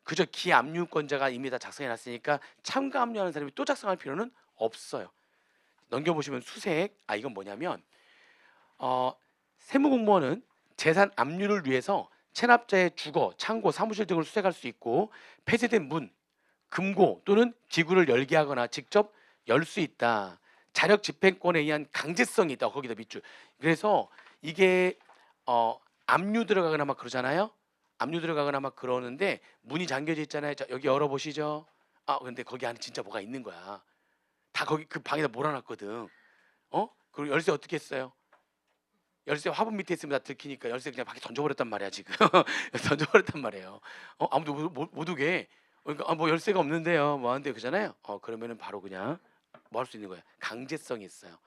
그저 기압류권자가 이미 다 작성해 놨으니까 참가 압류하는 사람이 또 작성할 필요는 없어요. 넘겨보시면 수색. 이건 뭐냐면 세무공무원은 재산 압류를 위해서 체납자의 주거, 창고, 사무실 등을 수색할 수 있고 폐쇄된 문, 금고 또는 기구를 열게 하거나 직접 열 수 있다. 자력 집행권에 의한 강제성이 있다. 거기다 밑줄. 그래서 이게 압류 들어가거나 막 그러잖아요. 압류 들어가거나 막 그러는데 문이 잠겨져 있잖아요. 자, 여기 열어보시죠. 근데 거기 안에 진짜 뭐가 있는 거야. 다 거기 그 방에다 몰아놨거든. 그리고 열쇠 어떻게 했어요? 열쇠 화분 밑에 있으면 다 들키니까 열쇠 그냥 밖에 던져버렸단 말이야 지금. 던져버렸단 말이에요. 아무도 못 오게. 그러니까 뭐 열쇠가 없는데요. 뭐 하는데 그잖아요. 그러면은 바로 그냥 뭐 할 수 있는 거야. 강제성이 있어요.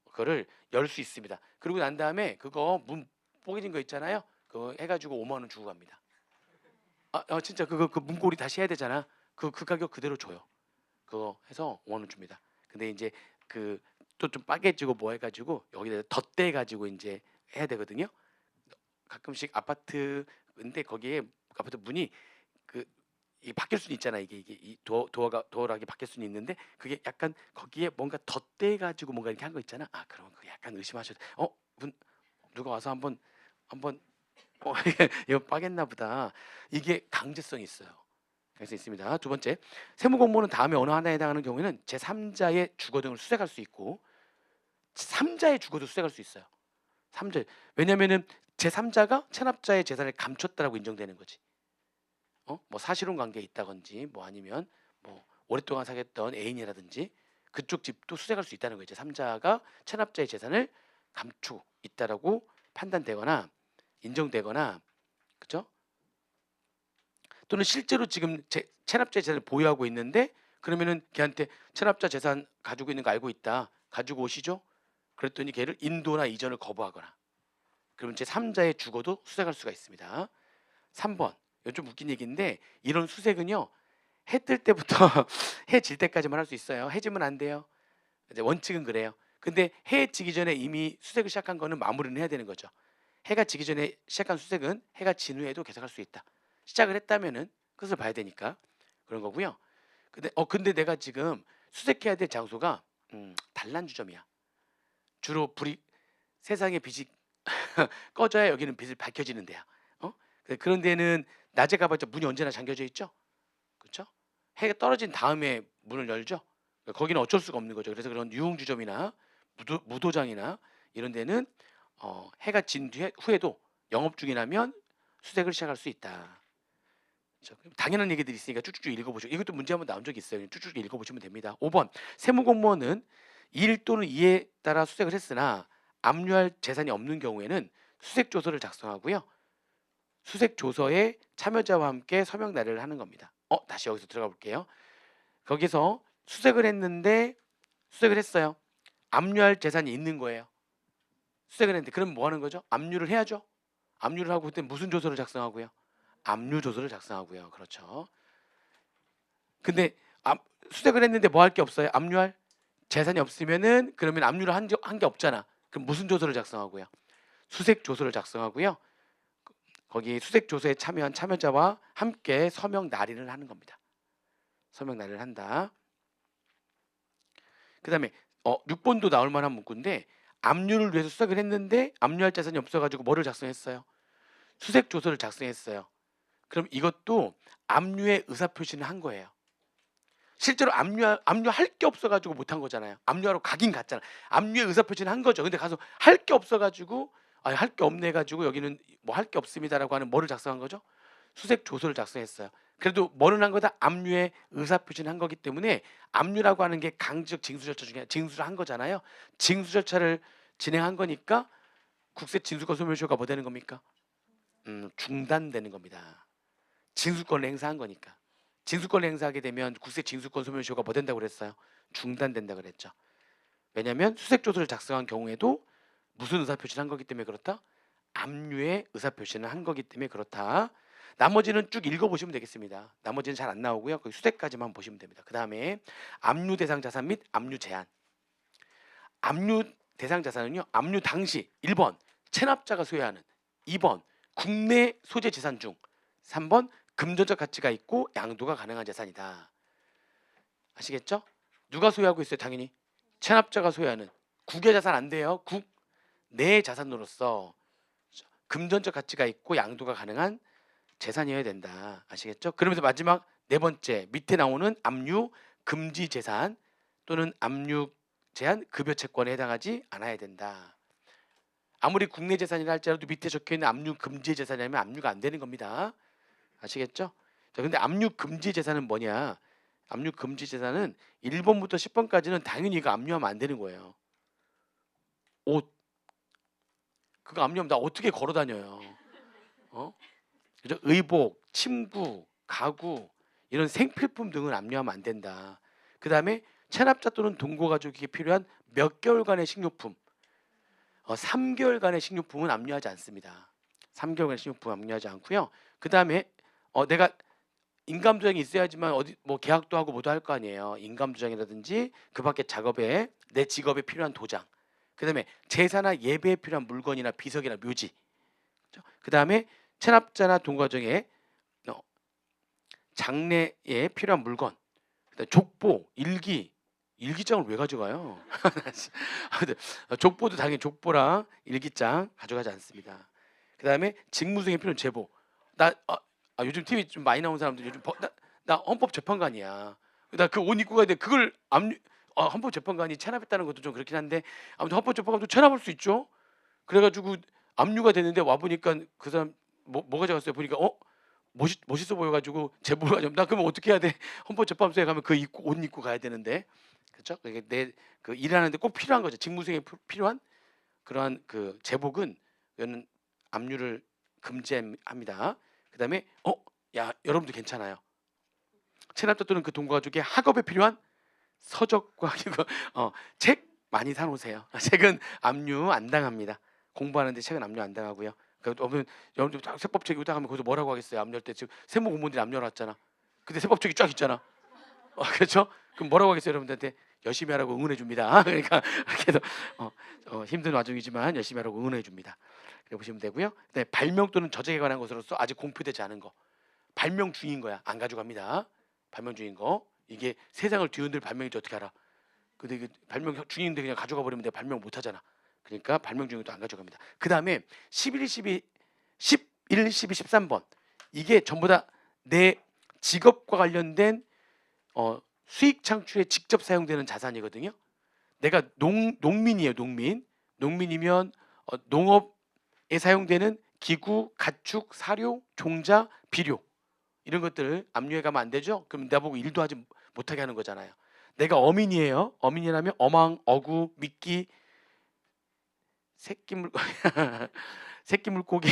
그거를 열 수 있습니다. 그리고 난 다음에 그거 문 뽀개진 거 있잖아요. 그거 해가지고 5만 원 주고 갑니다. 진짜 그 문고리 다시 해야 되잖아. 그 가격 그대로 줘요. 그거 해서 5만 원 줍니다. 근데 이제 그 또 좀 빠개지고 뭐 해가지고 여기다 덧대 가지고 이제 해야 되거든요. 가끔씩 아파트 근데 거기에 아파트 문이 이 바뀔 수는 있잖아. 이게 이 도어락이 바뀔 수는 있는데 그게 약간 거기에 뭔가 덧대 가지고 뭔가 이렇게 한 거 있잖아. 그러면 그 약간 의심하셔도 누가 와서 한번 이거 빠겠나 보다. 이게 강제성이 있어요. 그래서 있습니다. 두 번째, 세무공무원은 다음에 어느 하나에 해당하는 경우에는 제3자의 주거 등을 수색할 수 있고 3자의 주거도 수색할 수 있어요. 3자. 왜냐면은 제3자가 체납자의 재산을 감췄다라고 인정되는 거지. 뭐 사실혼 관계에 있다든지 뭐 아니면 뭐 오랫동안 사귀었던 애인이라든지 그쪽 집도 수색할 수 있다는 거예요. 제3자가 체납자의 재산을 감추고 있다라고 판단되거나 인정되거나 그죠? 또는 실제로 지금 체납자의 재산을 보유하고 있는데 그러면은 걔한테 체납자 재산 가지고 있는 거 알고 있다. 가지고 오시죠. 그랬더니 걔를 인도나 이전을 거부하거나 그러면 제3자의 주거도 수색할 수가 있습니다. 3번. 이거 좀 웃긴 얘기인데 이런 수색은요. 해 뜰 때부터 해 질 때까지만 할 수 있어요. 해 지면 안 돼요. 이제 원칙은 그래요. 근데 해 지기 전에 이미 수색을 시작한 거는 마무리는 해야 되는 거죠. 해가 지기 전에 시작한 수색은 해가 진 후에도 계속할 수 있다. 시작을 했다면은 그것을 봐야 되니까 그런 거고요. 근데 내가 지금 수색해야 될 장소가 단란주점이야. 주로 불이 세상에 빛이 꺼져야 여기는 빛을 밝혀지는 데야. 그런 데는 낮에 가봤자 문이 언제나 잠겨져 있죠. 그렇죠? 해가 떨어진 다음에 문을 열죠. 거기는 어쩔 수가 없는 거죠. 그래서 그런 유흥주점이나 무도장이나 이런 데는 해가 진 후에도 영업 중이라면 수색을 시작할 수 있다. 그렇죠? 당연한 얘기들이 있으니까 쭉쭉 읽어보시고 이것도 문제 한번 나온 적이 있어요. 쭉쭉 읽어보시면 됩니다. 5번 세무공무원은 1 또는 2에 따라 수색을 했으나 압류할 재산이 없는 경우에는 수색조서를 작성하고요. 수색조서에 참여자와 함께 서명 날을 하는 겁니다. 다시 여기서 들어가 볼게요. 거기서 수색을 했는데 수색을 했어요. 압류할 재산이 있는 거예요. 수색을 했는데 그럼 뭐 하는 거죠? 압류를 해야죠. 압류를 하고 그때 무슨 조서를 작성하고요? 압류 조서를 작성하고요. 그렇죠. 근데 수색을 했는데 뭐 할 게 없어요? 압류할 재산이 없으면은 그러면 압류를 한 게 없잖아. 그럼 무슨 조서를 작성하고요? 수색 조서를 작성하고요. 거기 수색 조서에 참여한 참여자와 함께 서명 날인을 하는 겁니다. 서명 날인을 한다. 그다음에 6번도 나올 만한 문구인데 압류를 위해서 수색을 했는데 압류할 재산이 없어가지고 뭐를 작성했어요? 수색 조서를 작성했어요. 그럼 이것도 압류의 의사 표시는 한 거예요. 실제로 압류할 게 없어가지고 못한 거잖아요. 압류하러 가긴 갔잖아. 압류의 의사 표시는 한 거죠. 근데 가서 할 게 없어가지고 할 게 없네 가지고 여기는 뭐 할 게 없습니다라고 하는 뭐를 작성한 거죠? 수색 조서를 작성했어요. 그래도 뭐는 한 거다? 압류의 의사 표시는 한 거기 때문에 압류라고 하는 게 강제적 징수 절차 중에 징수를 한 거잖아요. 징수 절차를 진행한 거니까 국세 징수권 소멸시효가 뭐 되는 겁니까? 중단되는 겁니다. 징수권을 행사한 거니까. 징수권을 행사하게 되면 국세 징수권 소멸시효가 뭐 된다고 그랬어요? 중단된다 그랬죠. 왜냐하면 수색조서를 작성한 경우에도 무슨 의사표시를 한 거기 때문에 그렇다? 압류의 의사표시는 한 거기 때문에 그렇다. 나머지는 쭉 읽어보시면 되겠습니다. 나머지는 잘 안 나오고요. 거기 수색까지만 보시면 됩니다. 그 다음에 압류 대상 자산 및 압류 제한. 압류 대상 자산은요. 압류 당시 1번 체납자가 소유하는, 2번 국내 소재 재산 중, 3번 금전적 가치가 있고 양도가 가능한 재산이다. 아시겠죠? 누가 소유하고 있어요? 당연히 체납자가 소유하는 국외 자산 안 돼요. 국내 자산으로서 금전적 가치가 있고 양도가 가능한 재산이어야 된다. 아시겠죠? 그러면서 마지막 네 번째 밑에 나오는 압류 금지 재산 또는 압류 제한 급여 채권에 해당하지 않아야 된다. 아무리 국내 재산이라 할지라도 밑에 적혀있는 압류 금지 재산이라면 압류가 안 되는 겁니다. 아시겠죠? 자, 근데 압류 금지 재산은 뭐냐? 압류 금지 재산은 1번부터 10번까지는 당연히 이거 압류하면 안 되는 거예요. 옷. 그거 압류하면 나 어떻게 걸어 다녀요? 그죠? 의복, 침구, 가구 이런 생필품 등은 압류하면 안 된다. 그 다음에 체납자 또는 동거가족에게 필요한 몇 개월간의 식료품, 3개월간의 식료품은 압류하지 않습니다. 3개월간의 식료품 압류하지 않고요. 그 다음에 내가 인감도장이 있어야지만 어디 뭐 계약도 하고 뭐도 할 거 아니에요. 인감도장이라든지 그밖에 작업에 내 직업에 필요한 도장. 그다음에 제사나 예배에 필요한 물건이나 비석이나 묘지. 그다음에 체납자나 동거정의 장례에 필요한 물건. 그다음에 족보, 일기장을 왜 가져가요? 족보도 당연히 족보랑 일기장 가져가지 않습니다. 그다음에 직무수행에 필요한 제보. 요즘 TV 좀 많이 나온 사람들 요즘 나 헌법재판관이야. 나 그 옷 입고 가야 돼. 그걸 헌법재판관이 체납했다는 것도 좀 그렇긴 한데 아무튼 헌법재판관도 체납할 수 있죠. 그래가지고 압류가 됐는데 와 보니까 그 사람 뭐 가져갔어요. 보니까 멋있어 보여가지고 제보를 가져. 나 그러면 어떻게 해야 돼? 헌법재판소에 가면 그 옷 입고 가야 되는데 그렇죠? 그게 내 그 일하는데 꼭 필요한 거죠. 직무수행에 필요한 그러한 그 제복은 이거는 압류를 금지합니다. 그다음에 여러분도 괜찮아요. 체납자 또는 그 동거가족의 학업에 필요한 서적과 이거 책 많이 사놓으세요. 책은 압류 안 당합니다. 공부하는데 책은 압류 안 당하고요. 여러분들 세법책 읽다 하면 거기서 뭐라고 하겠어요? 압류할 때 지금 세무 공무원들이 압류하러 왔잖아. 근데 세법책이 쫙 있잖아. 그렇죠? 그럼 뭐라고 하겠어요? 여러분들한테 열심히 하라고 응원해 줍니다. 그러니까 그래도 힘든 와중이지만 열심히 하라고 응원해 줍니다. 그래 보시면 되고요. 네, 발명 또는 저작에 관한 것으로서 아직 공표되지 않은 거. 발명 중인 거야. 안 가져갑니다. 발명 중인 거. 이게 세상을 뒤흔들 발명인지 어떻게 알아? 근데 이게 발명 중인데 그냥 가져가 버리면 내가 발명 못 하잖아. 그러니까 발명 중인 것도 안 가져갑니다. 그다음에 11, 12, 13번. 이게 전부 다 내 직업과 관련된 수익 창출에 직접 사용되는 자산이거든요. 내가 농민이에요. 농민이면 농업에 사용되는 기구, 가축, 사료, 종자, 비료 이런 것들을 압류해 가면 안 되죠. 그럼 나보고 일도 하지 못하게 하는 거잖아요. 내가 어민이에요. 어민이라면 어망, 어구, 미끼, 새끼 물고기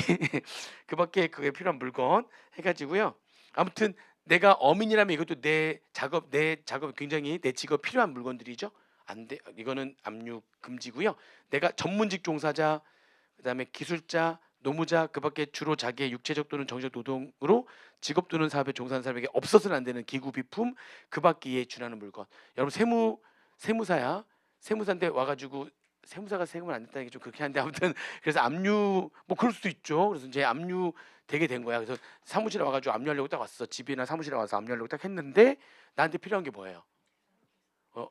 그밖에 그게 필요한 물건 해가지고요. 아무튼 내가 어민이라면 이것도 내 작업 굉장히 내 직업 필요한 물건들이죠. 안 돼. 이거는 압류 금지고요. 내가 전문직 종사자, 그다음에 기술자, 노무자, 그밖에 주로 자기의 육체적 또는 정신적 노동으로 직업 또는 사업에 종사하는 사람에게 없어서는 안 되는 기구 비품, 그밖에 이에 준하는 물건. 여러분 세무사야. 세무사인데 와가지고 세무사가 세금을 안 냈다는 게 좀 그렇게 한데 아무튼 그래서 압류 뭐 그럴 수도 있죠. 그래서 이제 압류 되게 된 거야. 그래서 사무실에 와가지고 압류하려고 딱 왔어. 집이나 사무실에 와서 압류하려고 딱 했는데 나한테 필요한 게 뭐예요? 어,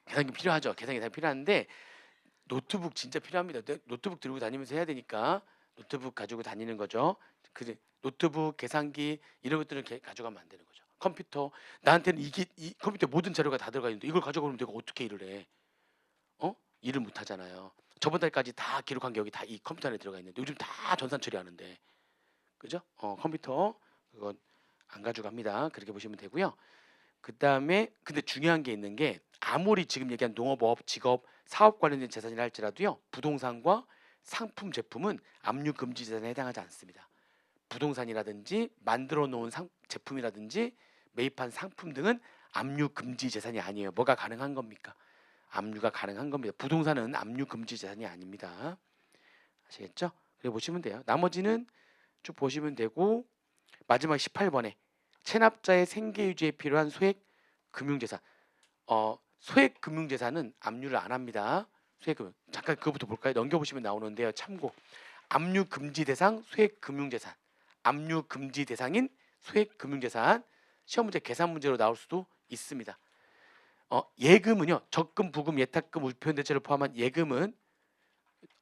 계산기 필요하죠. 계산기 필요한데 노트북 진짜 필요합니다. 노트북 들고 다니면서 해야 되니까 노트북 가지고 다니는 거죠. 그 노트북, 계산기 이런 것들을 가져가면 안 되는 거죠. 컴퓨터 나한테는 이 컴퓨터 모든 자료가 다 들어가 있는데 이걸 가져가면 내가 어떻게 일을 해? 어? 일을 못 하잖아요. 저번 달까지 다 기록한 게 여기 다 이 컴퓨터 안에 들어가 있는데 요즘 다 전산 처리하는데 그죠? 컴퓨터 그거 안 가져갑니다. 그렇게 보시면 되고요. 그 다음에 근데 중요한 게 있는 게 아무리 지금 얘기한 농업업, 직업, 사업 관련된 재산이라 할지라도요. 부동산과 상품 제품은 압류 금지 재산에 해당하지 않습니다. 부동산이라든지 만들어 놓은 제품이라든지 매입한 상품 등은 압류 금지 재산이 아니에요. 뭐가 가능한 겁니까? 압류가 가능한 겁니다. 부동산은 압류 금지 재산이 아닙니다. 아시겠죠? 그래 보시면 돼요. 나머지는 쭉 보시면 되고 마지막 18번에 체납자의 생계 유지에 필요한 소액 금융재산. 소액 금융재산은 압류를 안 합니다. 소액금융 잠깐 그거부터 볼까요? 넘겨보시면 나오는데요. 참고 압류 금지 대상 소액 금융재산, 압류 금지 대상인 소액 금융재산 시험 문제 계산 문제로 나올 수도 있습니다. 예금은요. 적금, 부금, 예탁금, 우편대체를 포함한 예금은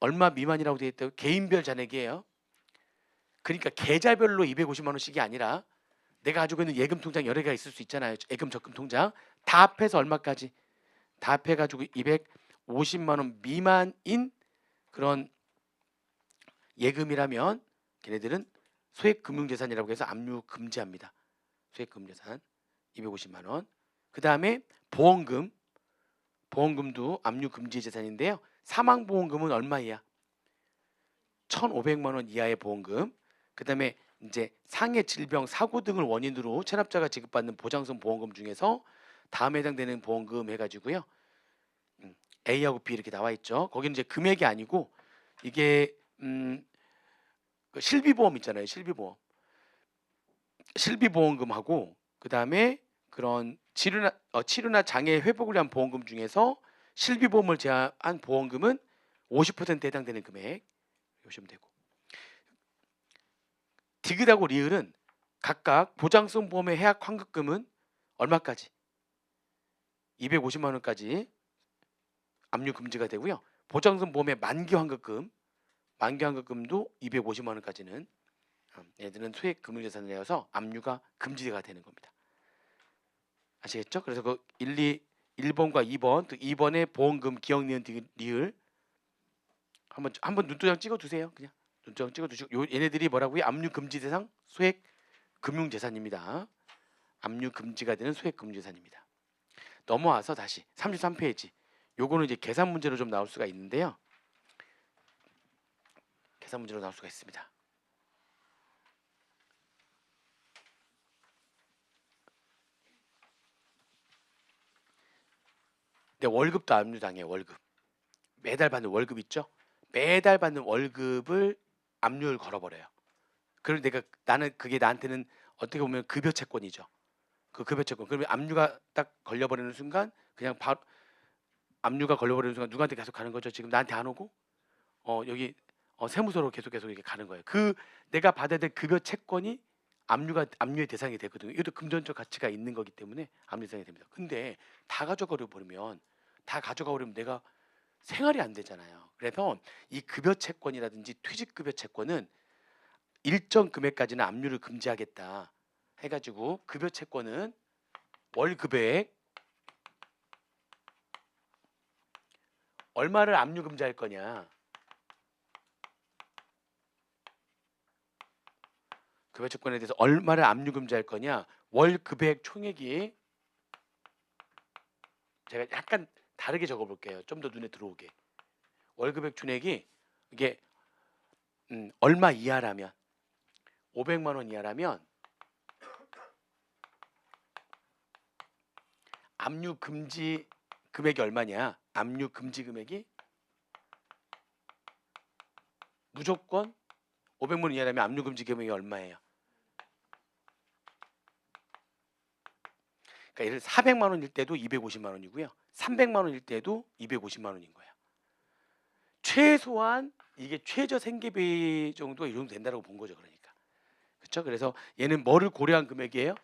얼마 미만이라고 되어 있다고 개인별 잔액이에요. 그러니까 계좌별로 250만 원씩이 아니라 내가 가지고 있는 예금 통장 여러 개가 있을 수 있잖아요. 예금, 적금 통장 다 합해서 얼마까지? 다 합해가지고 250만 원 미만인 그런 예금이라면 걔네들은 소액 금융재산이라고 해서 압류 금지합니다. 소액 금융재산 250만 원. 그 다음에 보험금도 압류 금지 재산인데요. 사망보험금은 얼마이야? 1,500만 원 이하의 보험금. 그 다음에 이제 상해, 질병, 사고 등을 원인으로 체납자가 지급받는 보장성 보험금 중에서 다음에 해당되는 보험금 해가지고요. A하고 B 이렇게 나와 있죠. 거기는 이제 금액이 아니고 이게 그 실비보험 있잖아요. 실비보험금하고 그 다음에 그런 치료나 장애 회복을 위한 보험금 중에서 실비보험을 제한한 보험금은 50% 해당되는 금액 보시면 되고 디귿하고 리을은 각각 보장성 보험의 해약 환급금은 얼마까지? 250만 원까지 압류 금지가 되고요. 보장성 보험의 만기 환급금도 250만 원까지는 얘들은 소액 금융재산을 내어서 압류가 금지가 되는 겁니다. 아시겠죠? 그래서 그 1번과 2번, 또 2번의 보험금 기억 니은 리을 한번 눈도장 찍어 두세요. 그냥 눈도장 찍어 두시고 얘네들이 뭐라고요? 압류 금지 대상 소액 금융재산입니다. 압류 금지가 되는 소액 금융재산입니다. 넘어와서 다시 33페이지. 요거는 이제 계산 문제로 좀 나올 수가 있는데요. 계산 문제로 나올 수가 있습니다. 내 월급도 압류당해요. 월급. 매달 받는 월급 있죠? 매달 받는 월급을 압류를 걸어버려요. 그럼 나는 그게 나한테는 어떻게 보면 급여 채권이죠. 그 급여 채권. 그러면 압류가 딱 걸려버리는 순간 그냥 바로 압류가 걸려버리는 순간 누구한테 계속 가는 거죠? 지금 나한테 안 오고 여기 세무서로 계속 이렇게 가는 거예요. 그 내가 받아야 될 급여 채권이 압류의 대상이 되거든요. 이것도 금전적 가치가 있는 거기 때문에 압류 대상이 됩니다. 근데 다 가져가 버리면 내가 생활이 안 되잖아요. 그래서 이 급여 채권이라든지 퇴직급여 채권은 일정 금액까지는 압류를 금지하겠다 해가지고 급여 채권은 월급액 얼마를 압류 금지할 거냐? 급여 채권에 대해서 얼마를 압류 금지할 거냐? 월급액 총액이 제가 약간 다르게 적어볼게요. 좀 더 눈에 들어오게. 월급액 총액이 이게 얼마 이하라면 500만 원 이하라면 압류 금지 금액이 얼마냐? 압류 금지 금액이 무조건 500만 원 이하라면 압류 금지 금액이 얼마예요? 그러니까 예를 400만 원일 때도 250만 원이고요. 300만 원일 때도 250만 원인 거예요. 최소한 이게 최저 생계비 정도 이 정도 된다고 본 거죠. 그러니까. 그렇죠? 그래서 얘는 뭐를 고려한 금액이에요?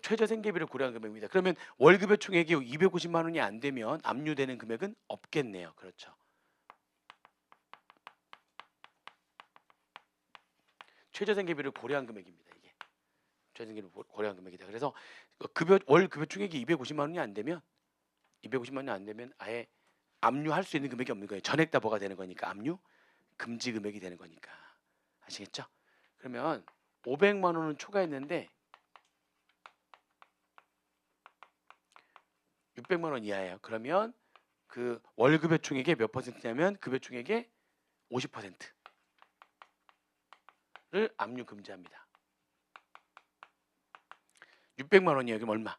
최저 생계비를 고려한 금액입니다. 그러면 월급의 총액이 250만 원이 안 되면 압류되는 금액은 없겠네요. 그렇죠? 최저 생계비를 고려한 금액입니다. 이게 최저 생계비를 고려한 금액이다. 그래서 월 급여 총액이 250만 원이 안 되면 아예 압류할 수 있는 금액이 없는 거예요. 전액 다 뭐가 되는 거니까 압류 금지 금액이 되는 거니까. 아시겠죠? 그러면 500만 원은 초과했는데 600만 원 이하예요. 그러면 그 월급의 총액의 몇 퍼센트냐면 급여 총액의 50%를 압류 금지합니다. 600만 원이요. 그럼 얼마?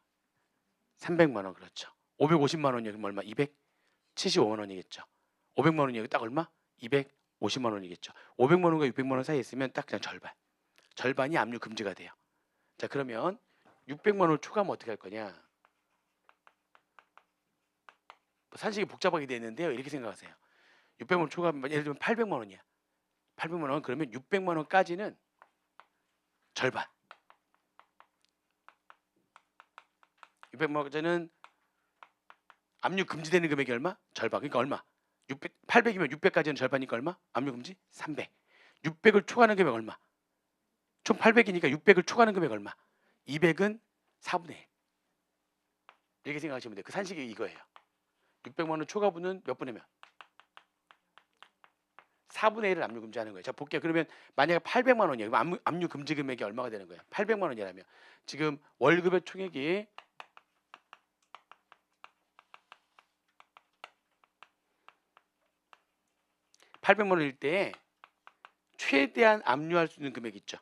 300만 원. 그렇죠. 550만 원이요. 그럼 얼마? 275만 원이겠죠. 500만 원이요. 딱 얼마? 250만 원이겠죠. 500만 원과 600만 원 사이에 있으면 딱 그냥 절반. 절반이 압류 금지가 돼요. 자, 그러면 600만 원 초과하면 어떻게 할 거냐? 산식이 복잡하게 되어 있는데요. 이렇게 생각하세요. 600만 원 초과하면 예를 들면 800만 원이야. 800만 원 그러면 600만 원까지는 절반. 600만 원까지는 압류 금지되는 금액이 얼마? 절반. 그러니까 얼마? 800이면 600까지는 절반이니까 얼마? 압류 금지 300. 600을 초과하는 금액 얼마? 총 800이니까 600을 초과하는 금액 얼마? 200은 4분의 1. 이렇게 생각하시면 돼요. 그 산식이 이거예요. 600만 원 초과분은 몇 분의 몇? 4분의 1을 압류 금지하는 거예요. 자, 볼게요. 그러면 만약에 800만 원이에요. 그럼 압류 금지 금액이 얼마가 되는 거예요? 800만 원이라면 지금 월급의 총액이 800만 원일 때 최대한 압류할 수 있는 금액이 있죠.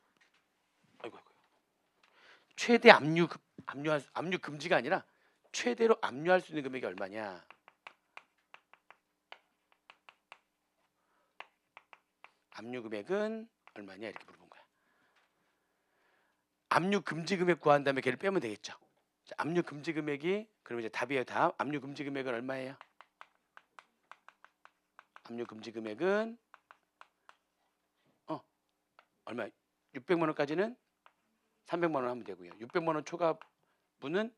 아이고. 최대 압류 금지가 아니라 최대로 압류할 수 있는 금액이 얼마냐? 압류 금액은 얼마냐 이렇게 물어본 거야. 압류 금지 금액 구한 다음에 걔를 빼면 되겠죠. 자, 압류 금지 금액이 그럼 이제 답이에요. 답. 압류 금지 금액은 얼마예요? 압류 금지 금액은 얼마? 600만 원까지는 300만 원 하면 되고요. 600만 원 초과분은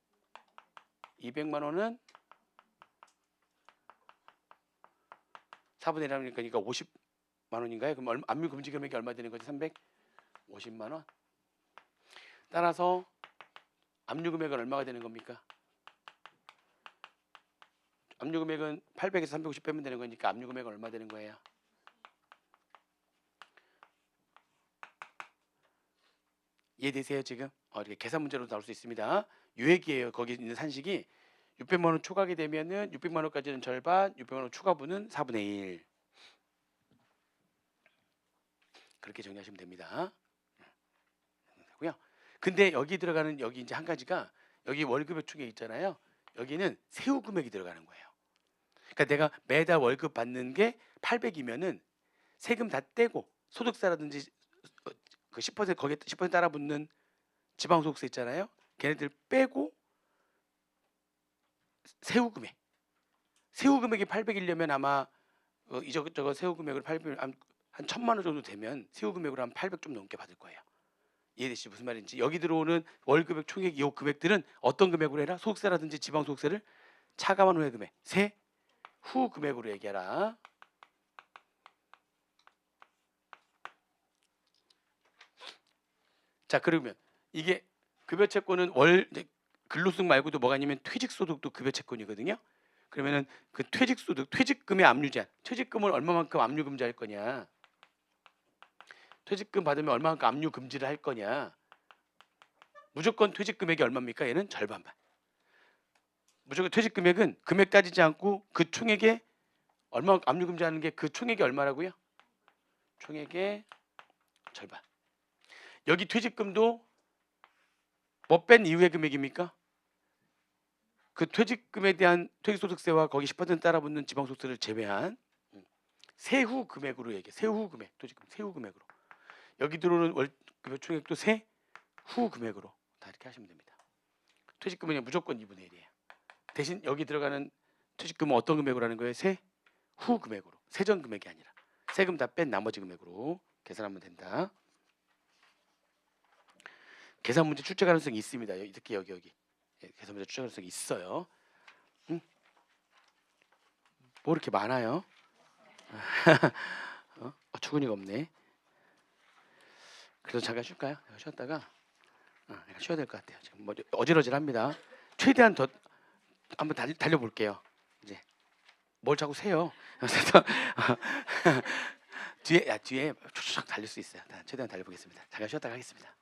200만 원은 4분의 1 하니까 50만 원인가요? 그럼 압류 금지 금액이 얼마 되는 거죠? 350만 원. 따라서 압류 금액은 얼마가 되는 겁니까? 압류 금액은 800에서 350 빼면 되는 거니까 압류 금액은 얼마 되는 거예요? 이해되세요 지금? 이렇게 계산 문제로 나올 수 있습니다. 요 얘기예요. 거기 있는 산식이 600만 원 초과하게 되면은 600만 원까지는 절반, 600만 원 초과분은 4분의 1. 그렇게 정리하시면 됩니다. 고요. 근데 여기 들어가는 여기 이제 한 가지가 여기 월급의 총액 있잖아요. 여기는 세후 금액이 들어가는 거예요. 그러니까 내가 매달 월급 받는 게 800이면은 세금 다 떼고 소득세라든지 그 10% 거기에 10% 따라 붙는 지방소득세 있잖아요. 걔네들 빼고 세후 금액이 800이려면 아마 이저것 세후 금액을 800 한 1000만 원 정도 되면 세후 금액으로 한 800 좀 넘게 받을 거예요. 이해되시죠? 무슨 말인지. 여기 들어오는 월급의 총액 이 금액들은 어떤 금액으로 해라? 소득세라든지 지방소득세를 차감한 후의 금액, 세후 금액으로 얘기하라. 자, 그러면 이게 급여채권은 근로소득 말고도 뭐가 있냐면 퇴직소득도 급여채권이거든요. 그러면은 그 퇴직소득, 퇴직금의 압류 제한, 퇴직금을 얼마만큼 압류 금지할 거냐? 퇴직금 받으면 얼마만큼 압류 금지를 할 거냐? 무조건 퇴직 금액이 얼마입니까? 얘는 절반만. 무조건 퇴직 금액은 금액 따지지 않고 그 총액에 얼마 압류 금지하는 게 그 총액이 얼마라고요? 총액의 절반. 여기 퇴직금도 뭐 뺀 이후의 금액입니까? 그 퇴직금에 대한 퇴직소득세와 거기 10% 따라붙는 지방소득세를 제외한 세후 금액으로 얘기해. 세후 금액, 퇴직금 세후 금액으로. 여기 들어오는 월급의 총액도 세후 금액으로 다 이렇게 하시면 됩니다. 퇴직금은 그냥 무조건 2분의 1이에요. 대신 여기 들어가는 퇴직금은 어떤 금액으로 하는 거예요? 세후 금액으로. 세전 금액이 아니라 세금 다 뺀 나머지 금액으로 계산하면 된다. 계산 문제 출제 가능성이 있습니다. 특히 여기 계산 문제 출제 가능성이 있어요. 뭐 이렇게 많아요? 어처구니가 없네. 그래서 잠깐 쉴까요? 쉬었다가 내가 쉬어야 될 것 같아요. 지금 뭐 어질어질합니다. 최대한 더 한번 달려볼게요. 이제 뭘 자꾸 세요. 그래서 뒤에 촉촉 달릴 수 있어요. 최대한 달려보겠습니다. 잠깐 쉬었다가 하겠습니다.